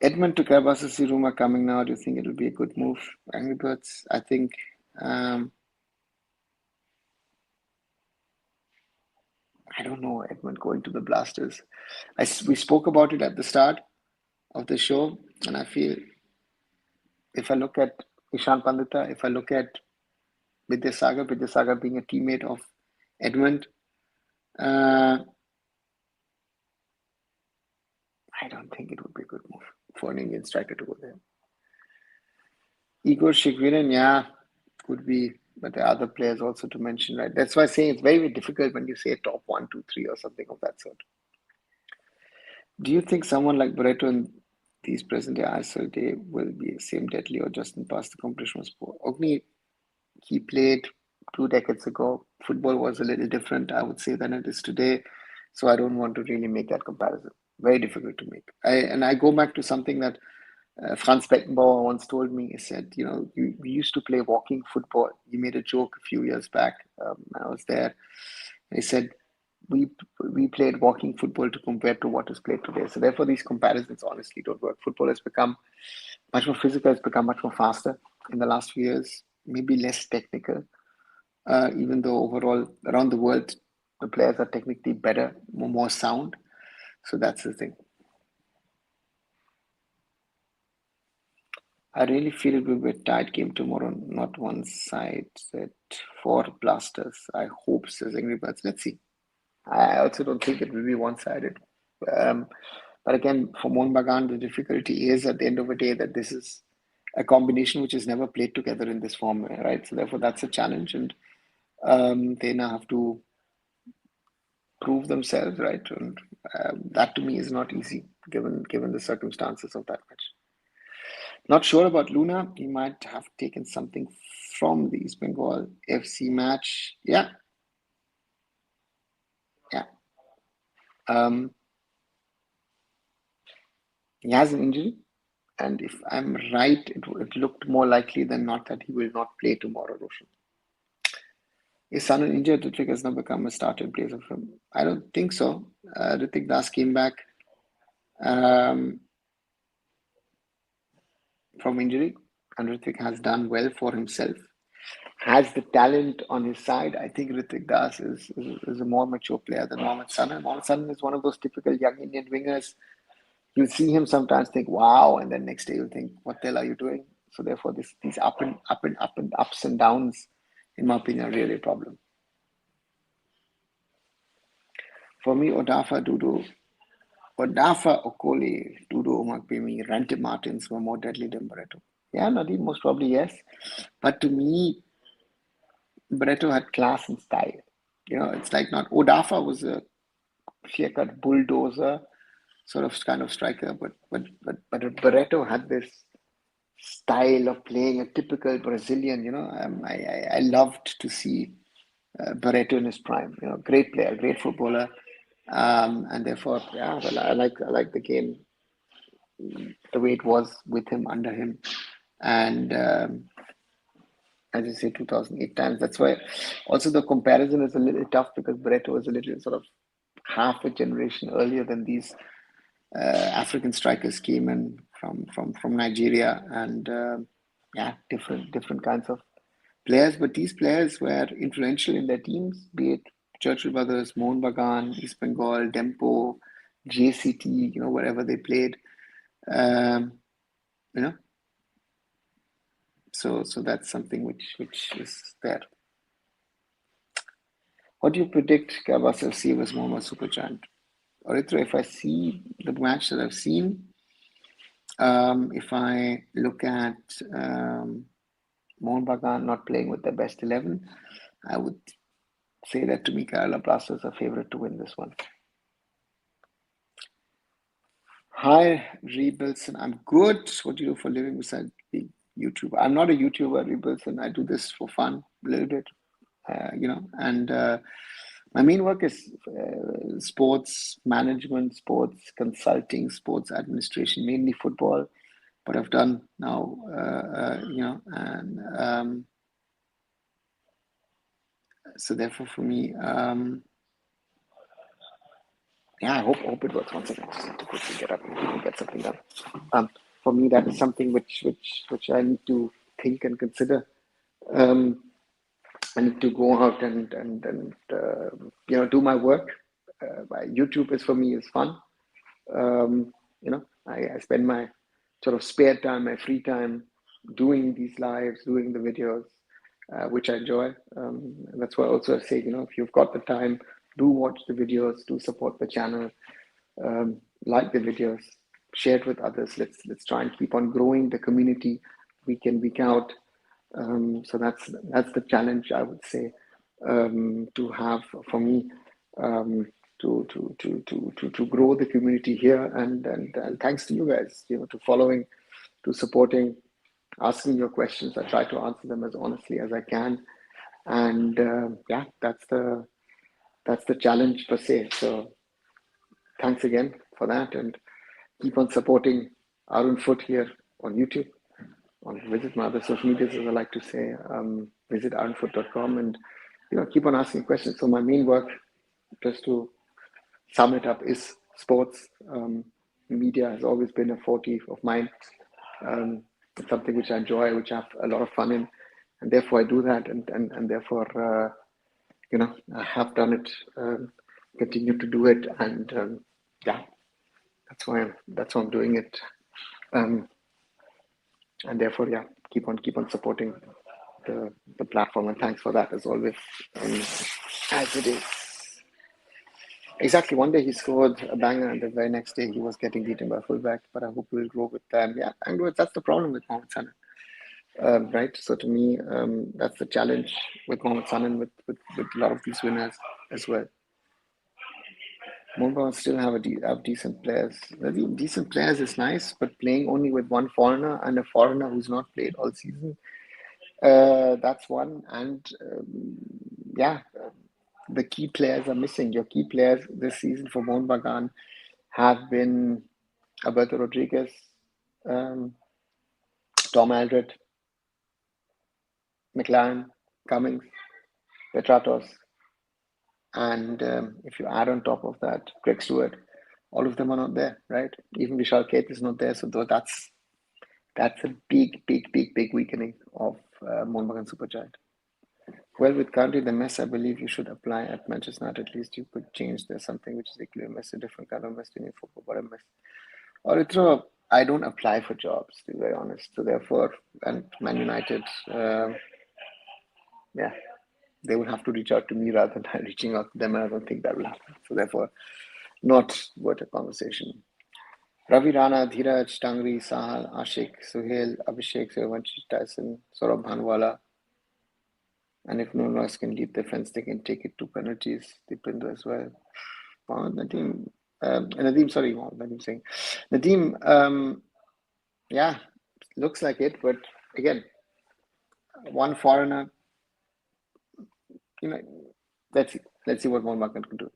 Edmund to Karabasasi Ruma coming now. Do you think it'll be a good move? Angry Birds, I think. I don't know, Edmund going to the Blasters. We spoke about it at the start of the show, and I feel if I look at Ishan Pandita, if I look at Vidyasagar being a teammate of Edmund, I don't think it would be a good move for an Indian striker to go there. Igor Shikviran, yeah, could be, but there are other players also to mention, right? That's why I'm saying it's very, very difficult when you say top 1, 2, 3 or something of that sort. Do you think someone like Barreto in these present day ISL day will be same deadly or just in past the competition was poor? Ogni, he played 2 decades ago. Football was a little different, I would say, than it is today. So I don't want to really make that comparison. Very difficult to make. I go back to something that Franz Beckenbauer once told me. He said, we used to play walking football. He made a joke a few years back. I was there. He said, we played walking football to compare to what is played today. So therefore, these comparisons honestly don't work. Football has become much more physical. It's become much more faster in the last few years. Maybe less technical. Even though overall around the world, the players are technically better, more sound. So that's the thing. I really feel it will be a tight game tomorrow, not one side set for Blasters. I hope, says Angry Birds. Let's see. I also don't think it will be one-sided. But again, for Mohun Bagan, the difficulty is at the end of the day that this is a combination which is never played together in this form, right? So therefore, that's a challenge, and they now have to prove themselves, right? And that to me is not easy given the circumstances of that match. Not sure about Luna. He might have taken something from the East Bengal FC match. Yeah. He has an injury, and if I'm right, it looked more likely than not that he will not play tomorrow, Roshan. His son is injured. Ritik has now become a starter in place of him. I don't think so. Ritik Das came back from injury, and Ritik has done well for himself. Has the talent on his side. I think Ritik Das is a more mature player than Mohammad Sanan. Mohammad Sanan is one of those typical young Indian wingers. You'll see him sometimes think, wow, and then next day you'll think, what the hell are you doing? So therefore, these ups and downs, in my opinion, are really a problem. For me, Odafa Okoli, Dudu, Omakpemi, Rante Martins were more deadly than Barreto. Yeah, Nadeem, most probably yes. But to me, Barreto had class and style. It's like not Odafa was a clear-cut bulldozer sort of kind of striker, but Barreto had this style of playing, a typical Brazilian. I loved to see Barreto in his prime. Great player, great footballer, and therefore, yeah, well, I like the game the way it was with him under him, and as you say, 2008 times. That's why also the comparison is a little tough because Barreto was a little sort of half a generation earlier than these African strikers came in from Nigeria, and yeah, different kinds of players. But these players were influential in their teams, be it Churchill Brothers, Mohun Bagan, East Bengal, Dempo, JCT, wherever they played. Um, you know, so that's something which is there. What do you predict Gabas FC versus Mohammed Supergiant? Orithra, if I see the match that I've seen, if I look at Mohun Bagan not playing with their best 11, I would say that to me, Kerala Blasters are favourite to win this one. Hi, Rebilson. I'm good. What do you do for a living besides being YouTuber? I'm not a YouTuber, Rebilson. I do this for fun, a little bit, and my main work is sports management, sports consulting, sports administration, mainly football. But I've done now, and so therefore for me, yeah, I hope it works. One second, I just need to quickly get up and get something done. For me, that is something which I need to think and consider. I need to go out and do my work. YouTube is for me is fun. I spend my sort of spare time, my free time, doing these lives, doing the videos, which I enjoy. And that's why also I say, if you've got the time, do watch the videos, do support the channel, like the videos, share it with others. Let's try and keep on growing the community week in, week out. So that's the challenge, I would say, to have for me, to grow the community here, and thanks to you guys, to following, to supporting, asking your questions. I try to answer them as honestly as I can, and yeah, that's the challenge per se. So thanks again for that, and keep on supporting Arun Foot here on YouTube. Visit my other social medias, as I like to say. Visit arunfoot.com, and keep on asking questions. So my main work, just to sum it up, is sports. Media has always been a forte of mine. It's something which I enjoy, which I have a lot of fun in, and therefore I do that, and therefore I have done it, continue to do it, and yeah, that's why I'm doing it. And therefore, yeah, keep on supporting the platform, and thanks for that as always. As it is. Exactly. One day he scored a banger, and the very next day he was getting beaten by fullback. But I hope we'll grow with them. Yeah, and that's the problem with Mohamed Salah, right? So to me, that's the challenge with Mohamed Salah, and with a lot of these winners as well. Mumbai still have decent players. Decent players is nice, but playing only with one foreigner and a foreigner who's not played all season, that's one. And yeah, the key players are missing. Your key players this season for Mohun Bagan have been Alberto Rodriguez, Tom Aldred, McLaren, Cummings, Petratos, and if you add on top of that Greg Stewart, all of them are not there, right? Even Vishal Kate is not there, so that's a big weakening of Mohun Bagan Supergiant. Well, with currently the mess, I believe you should apply at Manchester United. At least you could change. There's something which is equally a mess, a different kind of mess in football, but a mess. Or I don't apply for jobs, to be very honest. So therefore, and Man United, yeah, they will have to reach out to me rather than reaching out to them, and I don't think that will happen. So therefore, not worth a conversation. Ravi Rana, Dhiraj, Tangri, Sahal, Ashik, Suhail, Abhishek, Suryavanshi, Tyson, Saurabh Bhanwala. And if no one else can lead the fence, they can take it to penalties. Dipinder as well. Nadeem, Nadeem, sorry, Nadeem saying. Nadeem, yeah, looks like it, but again, one foreigner, you know, let's see what Mohammed can do.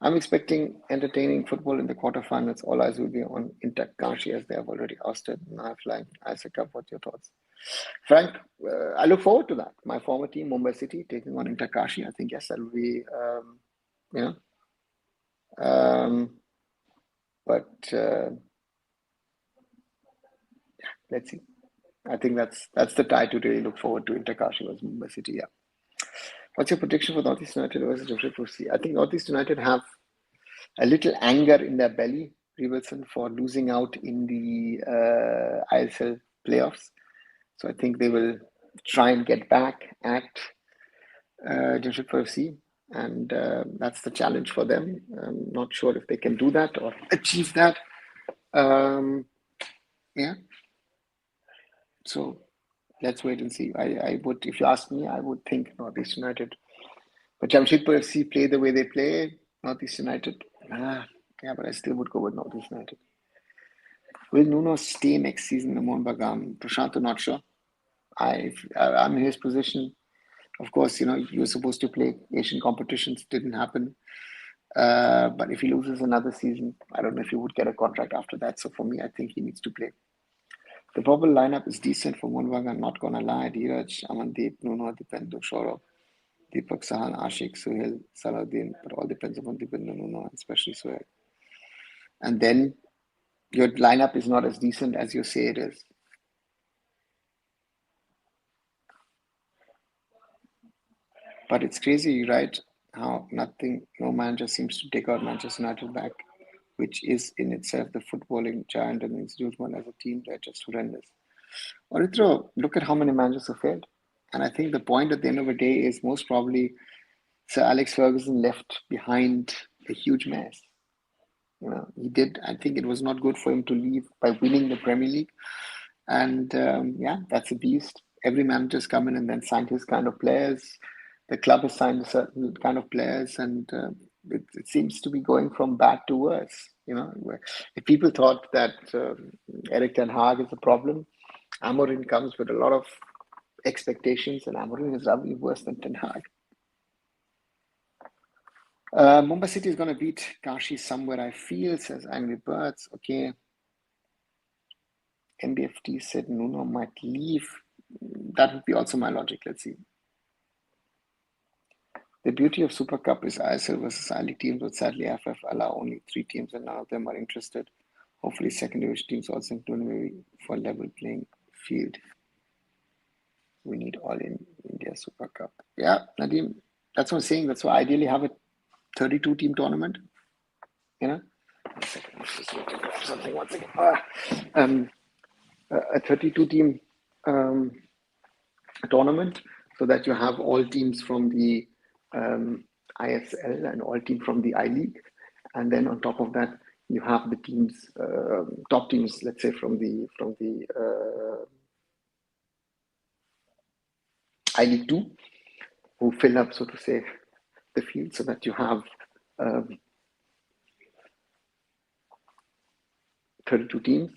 I'm expecting entertaining football in the quarterfinals. All eyes will be on Inter Kashi as they have already hosted Flying AIFF Cup. What's your thoughts, Frank? I look forward to that. My former team, Mumbai City, taking on Inter Kashi. I think yes, that will be, you know, um, but let's see. I think that's the tie to really look forward to. Inter Kashi was Mumbai City. Yeah. What's your prediction for Northeast United versus Jamshedpur? I think Northeast United have a little anger in their belly, Wilson, for losing out in the ISL playoffs. So I think they will try and get back at Jamshedpur FC, and that's the challenge for them. I'm not sure if they can do that or achieve that. Yeah. So let's wait and see. I would, if you ask me, I would think Northeast United. But Jamshedpur FC play the way they play, Northeast United. Yeah, but I still would go with Northeast United. Will Nuno stay next season in Mohun Bagan? Prashant, I'm not sure. I'm in his position. Of course, you know, you were supposed to play Asian competitions, didn't happen. But if he loses another season, I don't know if he would get a contract after that. So for me, I think he needs to play. The probable lineup is decent for Mohun Bagan, not gonna lie. Dheeraj, Amandeep, Nuno, Dipendo, Shoro, Deepak Sahan, Ashik, Suhail, Salahuddin, but all depends upon Dipendo, Nuno, and especially Suhail. And then your lineup is not as decent as you say it is. But it's crazy, right? How no manager seems to take out Manchester United back, which is in itself the footballing giant and institution as a team. They're just horrendous. Orithro, look at how many managers have failed. And I think the point at the end of the day is most probably Sir Alex Ferguson left behind a huge mess. You know, he did. I think it was not good for him to leave by winning the Premier League. And yeah, that's a beast. Every manager's come in and then signed his kind of players. The club has signed a certain kind of players, and it seems to be going from bad to worse. You know, if people thought that Eric Ten Hag is a problem, Amorim comes with a lot of expectations, and Amorim is probably worse than Ten Hag. Mumbai City is going to beat Kashi somewhere, I feel, says Angry Birds. Okay. NBFT said Nuno might leave. That would be also my logic. Let's see. The beauty of Super Cup is ISL versus I League teams, but sadly AIFF allow only 3 teams and none of them are interested. Hopefully second division teams also include maybe for level playing field. We need all in India Super Cup. Yeah, Nadeem, that's what I'm saying. That's why ideally have a 32 team tournament. You know? One second, I'm just going to grab something. One second. A 32 team tournament so that you have all teams from the ISL and all teams from the I League, and then on top of that you have the teams, top teams, let's say from the I League 2, who fill up, so to say, the field, so that you have 32 teams.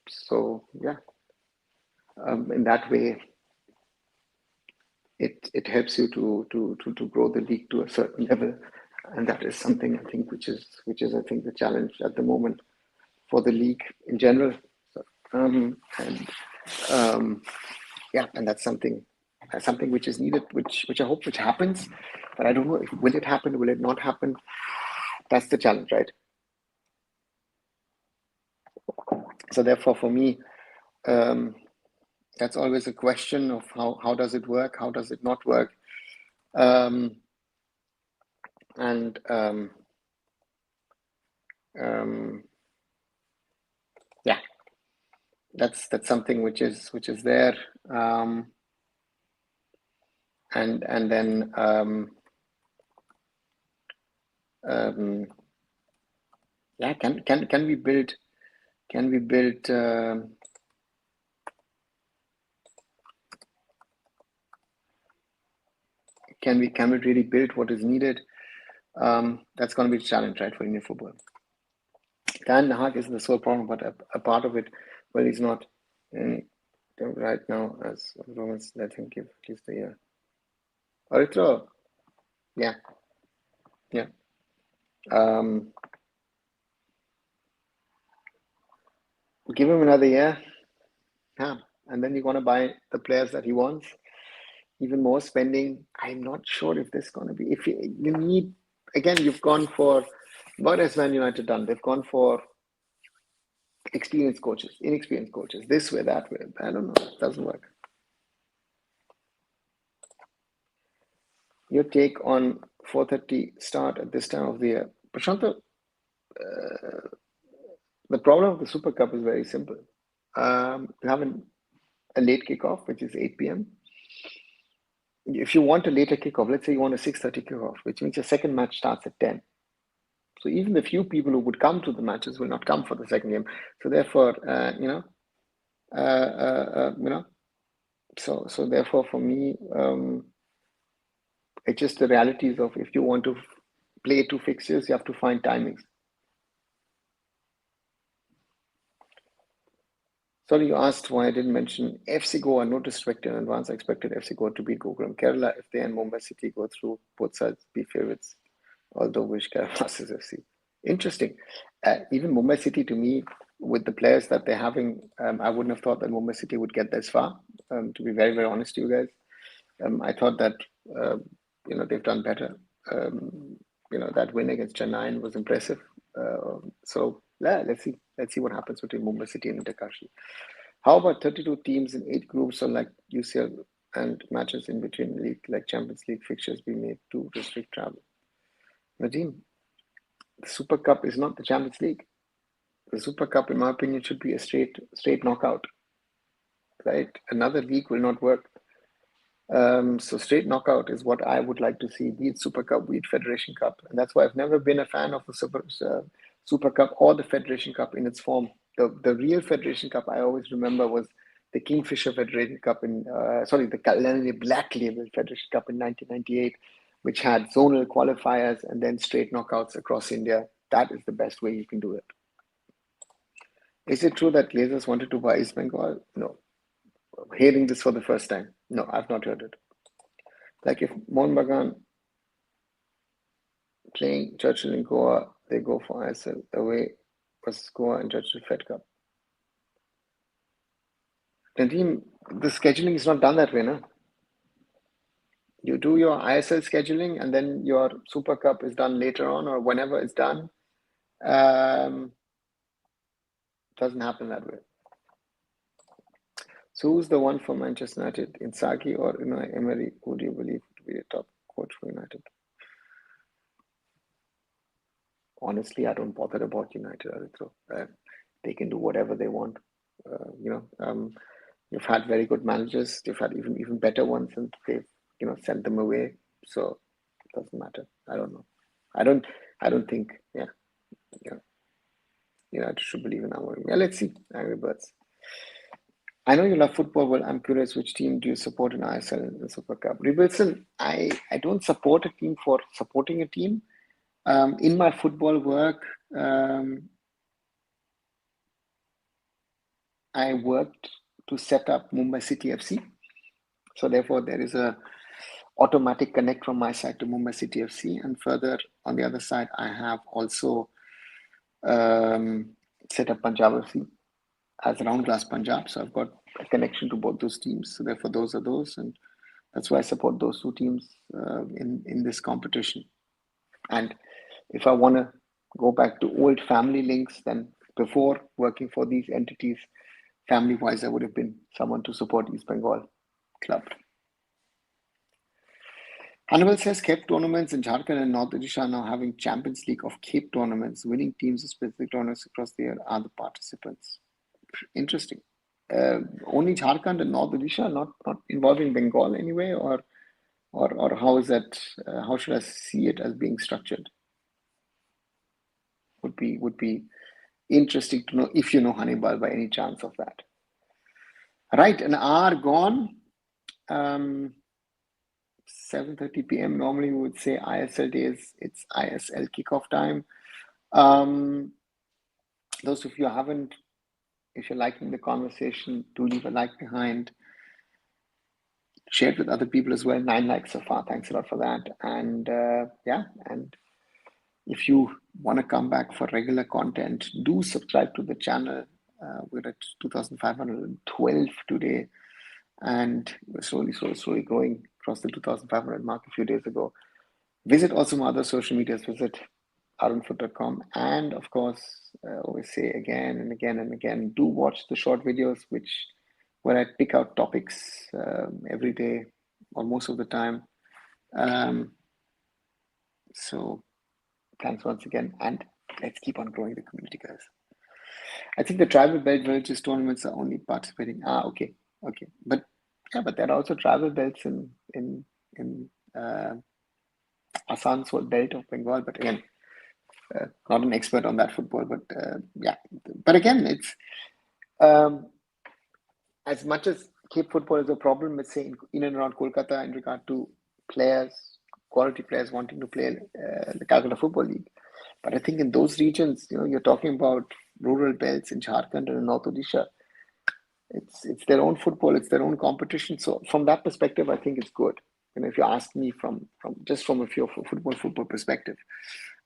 So yeah, in that way, it helps you to grow the league to a certain level, and that is something I think which is I think the challenge at the moment for the league in general. So, yeah, and that's something which is needed, which I hope which happens, but I don't know if will it happen, will it not happen. That's the challenge, right? So therefore, for me, that's always a question of how does it work, how does it not work, yeah, that's something which is there, and then yeah, can we build can we really build what is needed? That's going to be a challenge, right, for Indian football. Dan Hag is the sole problem, but a part of it, well, he's not And right now, as Romans, let him give at least a year. Arithro, yeah, yeah. Um, give him another year, yeah, and then you're gonna buy the players that he wants. Even more spending. I'm not sure if this is gonna be. If you need, again, you've gone for what has Man United done? They've gone for experienced coaches, inexperienced coaches, this way, that way. I don't know. It doesn't work. Your take on 4:30 start at this time of the year, Prashant? The problem of the Super Cup is very simple. You have a late kickoff, which is 8 p.m. If you want a later kickoff, let's say you want a 6:30 kickoff, which means your second match starts at 10. So even the few people who would come to the matches will not come for the second game. So therefore, so therefore for me, it's just the realities of if you want to play two fixtures, you have to find timings. Sorry, you asked why I didn't mention FC Goa. No disrespect in advance. I expected FC Goa to beat Gokulam Kerala. If they and Mumbai City go through, both sides be favourites. Although wish Kerala versus FC. Interesting. Even Mumbai City, to me, with the players that they're having, I wouldn't have thought that Mumbai City would get this far. To be very, very honest to you guys, I thought that they've done better. That win against Chennai was impressive. So yeah, let's see what happens between Mumbai City and Interkashi. How about 32 teams in 8 groups, or like UCL, and matches in between league, like Champions League fixtures be made to restrict travel? Nadeem, the Super Cup is not the Champions League. The Super Cup, in my opinion, should be a straight knockout, right? Another league will not work. So straight knockout is what I would like to see, be it Super Cup, be it Federation Cup. And that's why I've never been a fan of the Super Cup or the Federation Cup in its form. The real Federation Cup I always remember was the Kingfisher Federation Cup the Kalinga Black Label Federation Cup in 1998, which had zonal qualifiers and then straight knockouts across India. That is the best way you can do it. Is it true that Glazers wanted to buy East Bengal? No. Hearing this for the first time. No, I've not heard it. Like if Mohun Bagan playing Churchill in Goa, they go for ISL away versus Goa and Churchill Fed Cup. Nadeem, the scheduling is not done that way, no? You do your ISL scheduling and then your Super Cup is done later on or whenever it's done. Doesn't happen that way. So who's the one for Manchester United? Inzaghi or Unai Emery? Who do you believe to be a top coach for United? Honestly, I don't bother about United. They can do whatever they want. You've had very good managers. You've had even better ones, and they've sent them away. So it doesn't matter. I don't know. I don't think. Yeah. I should believe in Amorim. Yeah. Let's see. Angry Birds. I know you love football. Well, I'm curious, which team do you support in ISL and the Super Cup? Wilson, I don't support a team for supporting a team. In my football work, I worked to set up Mumbai City FC. So therefore, there is a automatic connect from my side to Mumbai City FC. And further, on the other side, I have also set up Punjab FC as Round Glass Punjab. So I've got a connection to both those teams. So therefore, those are those. And that's why I support those two teams in this competition. And if I want to go back to old family links, then before working for these entities, family-wise, I would have been someone to support East Bengal club. Hannibal says Cape tournaments in Jharkhand and North Odisha are now having Champions League of Cape tournaments. Winning teams of specific tournaments across the year are the participants. Interesting. Only Jharkhand and North Odisha, not involving Bengal anyway, or how is that? How should I see it as being structured? Would be interesting to know if you know Hannibal by any chance of that. Right, an hour gone. 7:30 p.m. Normally we would say ISL days. It's ISL kickoff time. Those of you who haven't If you're liking the conversation, do leave a like behind. Share it with other people as well. 9 likes so far. Thanks a lot for that. And yeah, and if you want to come back for regular content, do subscribe to the channel. We're at 2,512 today, and we're slowly growing across the 2,500 mark a few days ago. Visit also my other social medias. Visit arunfoot.com, and of course, always say again and again and again, do watch the short videos, where I pick out topics every day or most of the time. So thanks once again, and let's keep on growing the community, guys. I think the tribal belt villages tournaments are only participating. Okay, but yeah, but there are also tribal belts in Asansol belt of Bengal. But again, not an expert on that football. But yeah, but again, it's as much as Cape football is a problem, let's say in and around Kolkata in regard to players, quality players wanting to play the Calcutta Football League. But I think in those regions, you're talking about rural belts in Jharkhand and in North Odisha. It's their own football, it's their own competition. So from that perspective, I think it's good. If you ask me from a pure football perspective.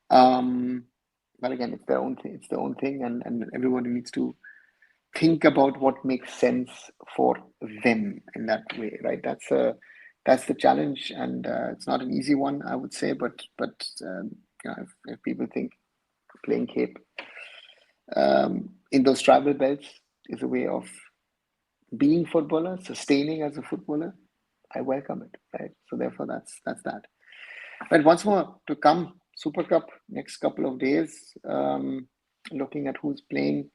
But again, it's their own thing. It's their own thing, and everybody needs to think about what makes sense for them in that way, right? That's the challenge, and it's not an easy one, I would say. But if people think playing Cape in those tribal belts is a way of being footballer, sustaining as a footballer, I welcome it, right? So therefore, that's that. But once more to come, Super Cup next couple of days. Looking at who's playing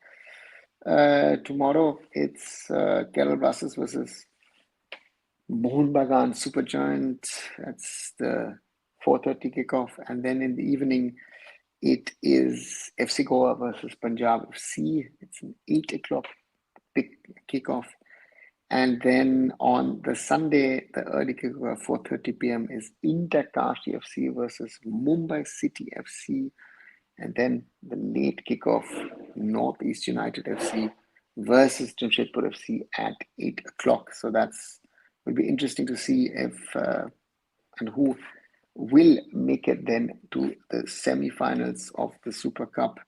tomorrow, it's Kerala Blasters versus Mohun Bagan Supergiant. That's the 4:30 kickoff, and then in the evening, it is FC Goa versus Punjab FC. It's an 8 o'clock big kickoff. And then on the Sunday, the early kickoff, 4:30 p.m. is Interkashi FC versus Mumbai City FC. And then the late kickoff, Northeast United FC versus Jamshedpur FC at 8 o'clock. So will be interesting to see if and who will make it then to the semi-finals of the Super Cup,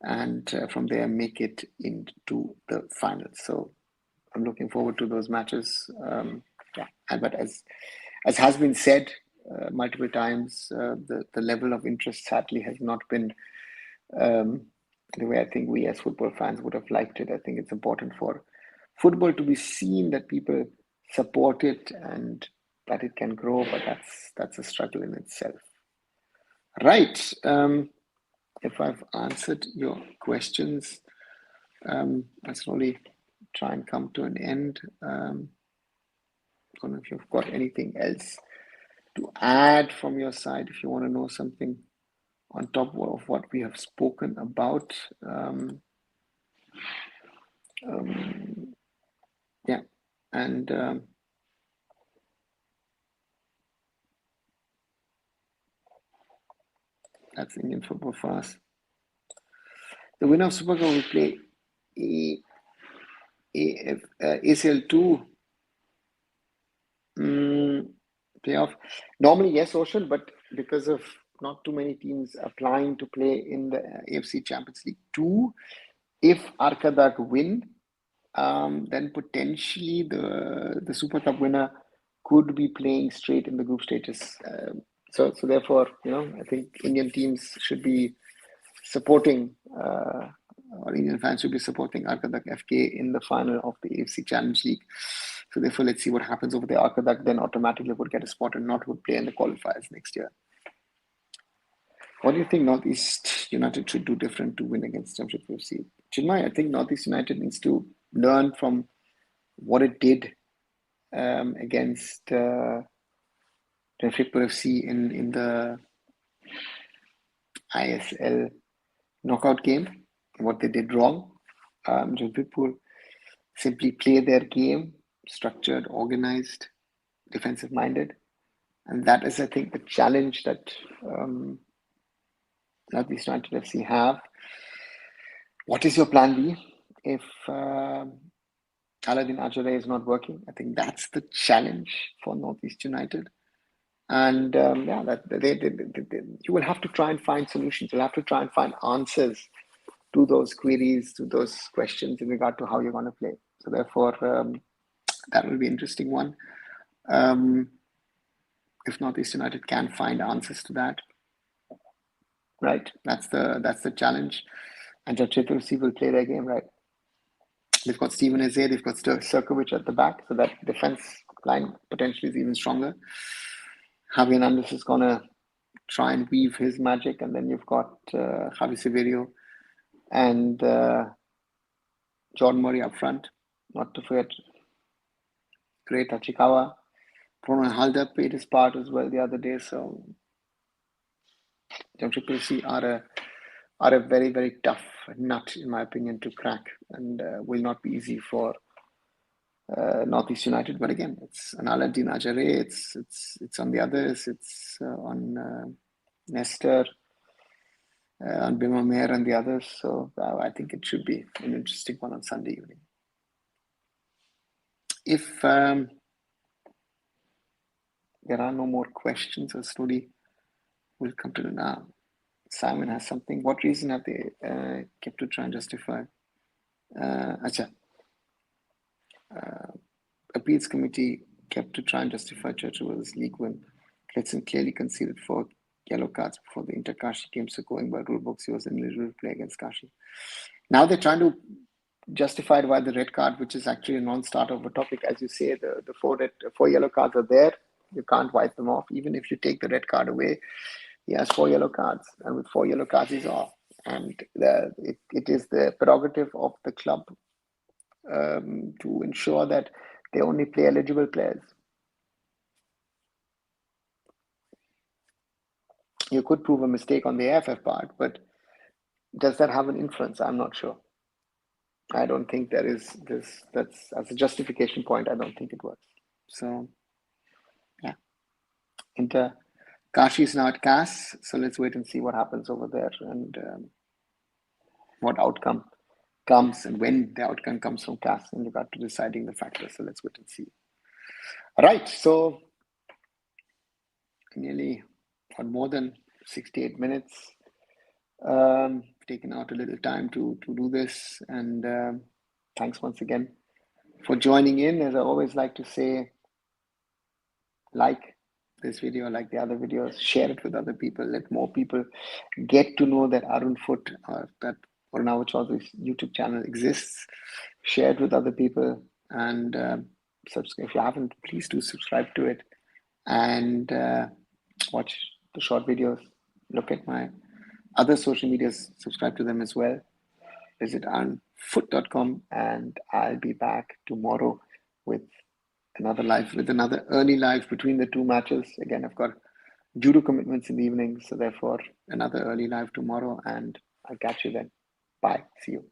and from there make it into the finals. So I'm looking forward to those matches. But as has been said multiple times, the level of interest sadly has not been the way I think we as football fans would have liked it. I think it's important for football to be seen, that people support it, and that it can grow. But that's a struggle in itself. Right. If I've answered your questions, I'll slowly try and come to an end. I don't know if you've got anything else to add from your side, if you want to know something on top of what we have spoken about. Yeah, and that's Indian football for us. The winner of Super Cup will play ACL2 playoff. Normally, yes, Ocean, but because of not too many teams applying to play in the AFC Champions League 2, if Arkadak win, then potentially the Super Cup winner could be playing straight in the group stages. So therefore, I think Indian teams should be supporting, or Indian fans should be supporting Arkadak FK in the final of the AFC Challenge League. So therefore, let's see what happens over the Arkadak. Then automatically would get a spot and not would play in the qualifiers next year. What do you think Northeast United should do different to win against Jamshedpur FC? Chinmay, I think Northeast United needs to learn from what it did against Jamshedpur FC in the ISL knockout game, what they did wrong. Jamshedpur simply play their game, structured, organized, defensive-minded. And that is, I think, the challenge that Northeast United FC have. What is your plan B? if Aladdin Ajare is not working. I think that's the challenge for Northeast United. And yeah, you will have to try and find solutions. You'll have to try and find answers to those queries, to those questions in regard to how you're going to play. So therefore, that will be an interesting one. If Northeast United can find answers to that, right? That's the challenge. And Chatursi will play their game, right? They've got Steven Eze, they've got Sirkovic at the back, so that defense line potentially is even stronger. Javi Hernandez is going to try and weave his magic, and then you've got Javi Severio and Jordan Murray up front, not to forget Great Achikawa. Bruno Halder played his part as well the other day, so Chatursi are a very, very tough nut, in my opinion, to crack, and will not be easy for Northeast United. But again, it's an Aladdin Ajare, it's on the others, it's on Nestor, on Bima Mer and the others. So I think it should be an interesting one on Sunday evening. If there are no more questions, or slowly we'll come to the now. Simon has something. What reason have they kept to try and justify? Appeals committee kept to try and justify Churchill's league win. Cletson clearly conceded 4 yellow cards before the Inter-Kashi game, so going by rule books, he was ineligible to play against Kashi. Now they're trying to justify it by the red card, which is actually a non-starter of a topic. As you say, the 4 yellow cards are there. You can't wipe them off. Even if you take the red card away, he has 4 yellow cards, and with 4 yellow cards, he's off. And it is the prerogative of the club to ensure that they only play eligible players. You could prove a mistake on the AIFF part, but does that have an influence? I'm not sure. I don't think there is this. That's as a justification point. I don't think it works. So, yeah, Kashi is now at CAS. So let's wait and see what happens over there and what outcome comes and when the outcome comes from CAS in regard to deciding the factors. So let's wait and see. All right. So nearly for more than 68 minutes. Taken out a little time to do this, and thanks once again for joining in. As I always like to say, like this video, like the other videos, share it with other people. Let more people get to know that arunfoot, that Arunav Chaudhary's YouTube channel exists. Share it with other people, and subscribe. If you haven't, please do subscribe to it and watch the short videos. Look at my other social medias, subscribe to them as well. Visit arunfoot.com, and I'll be back tomorrow with another early live between the 2 matches. Again, I've got judo commitments in the evening, so therefore another early live tomorrow, and I'll catch you then. Bye. See you.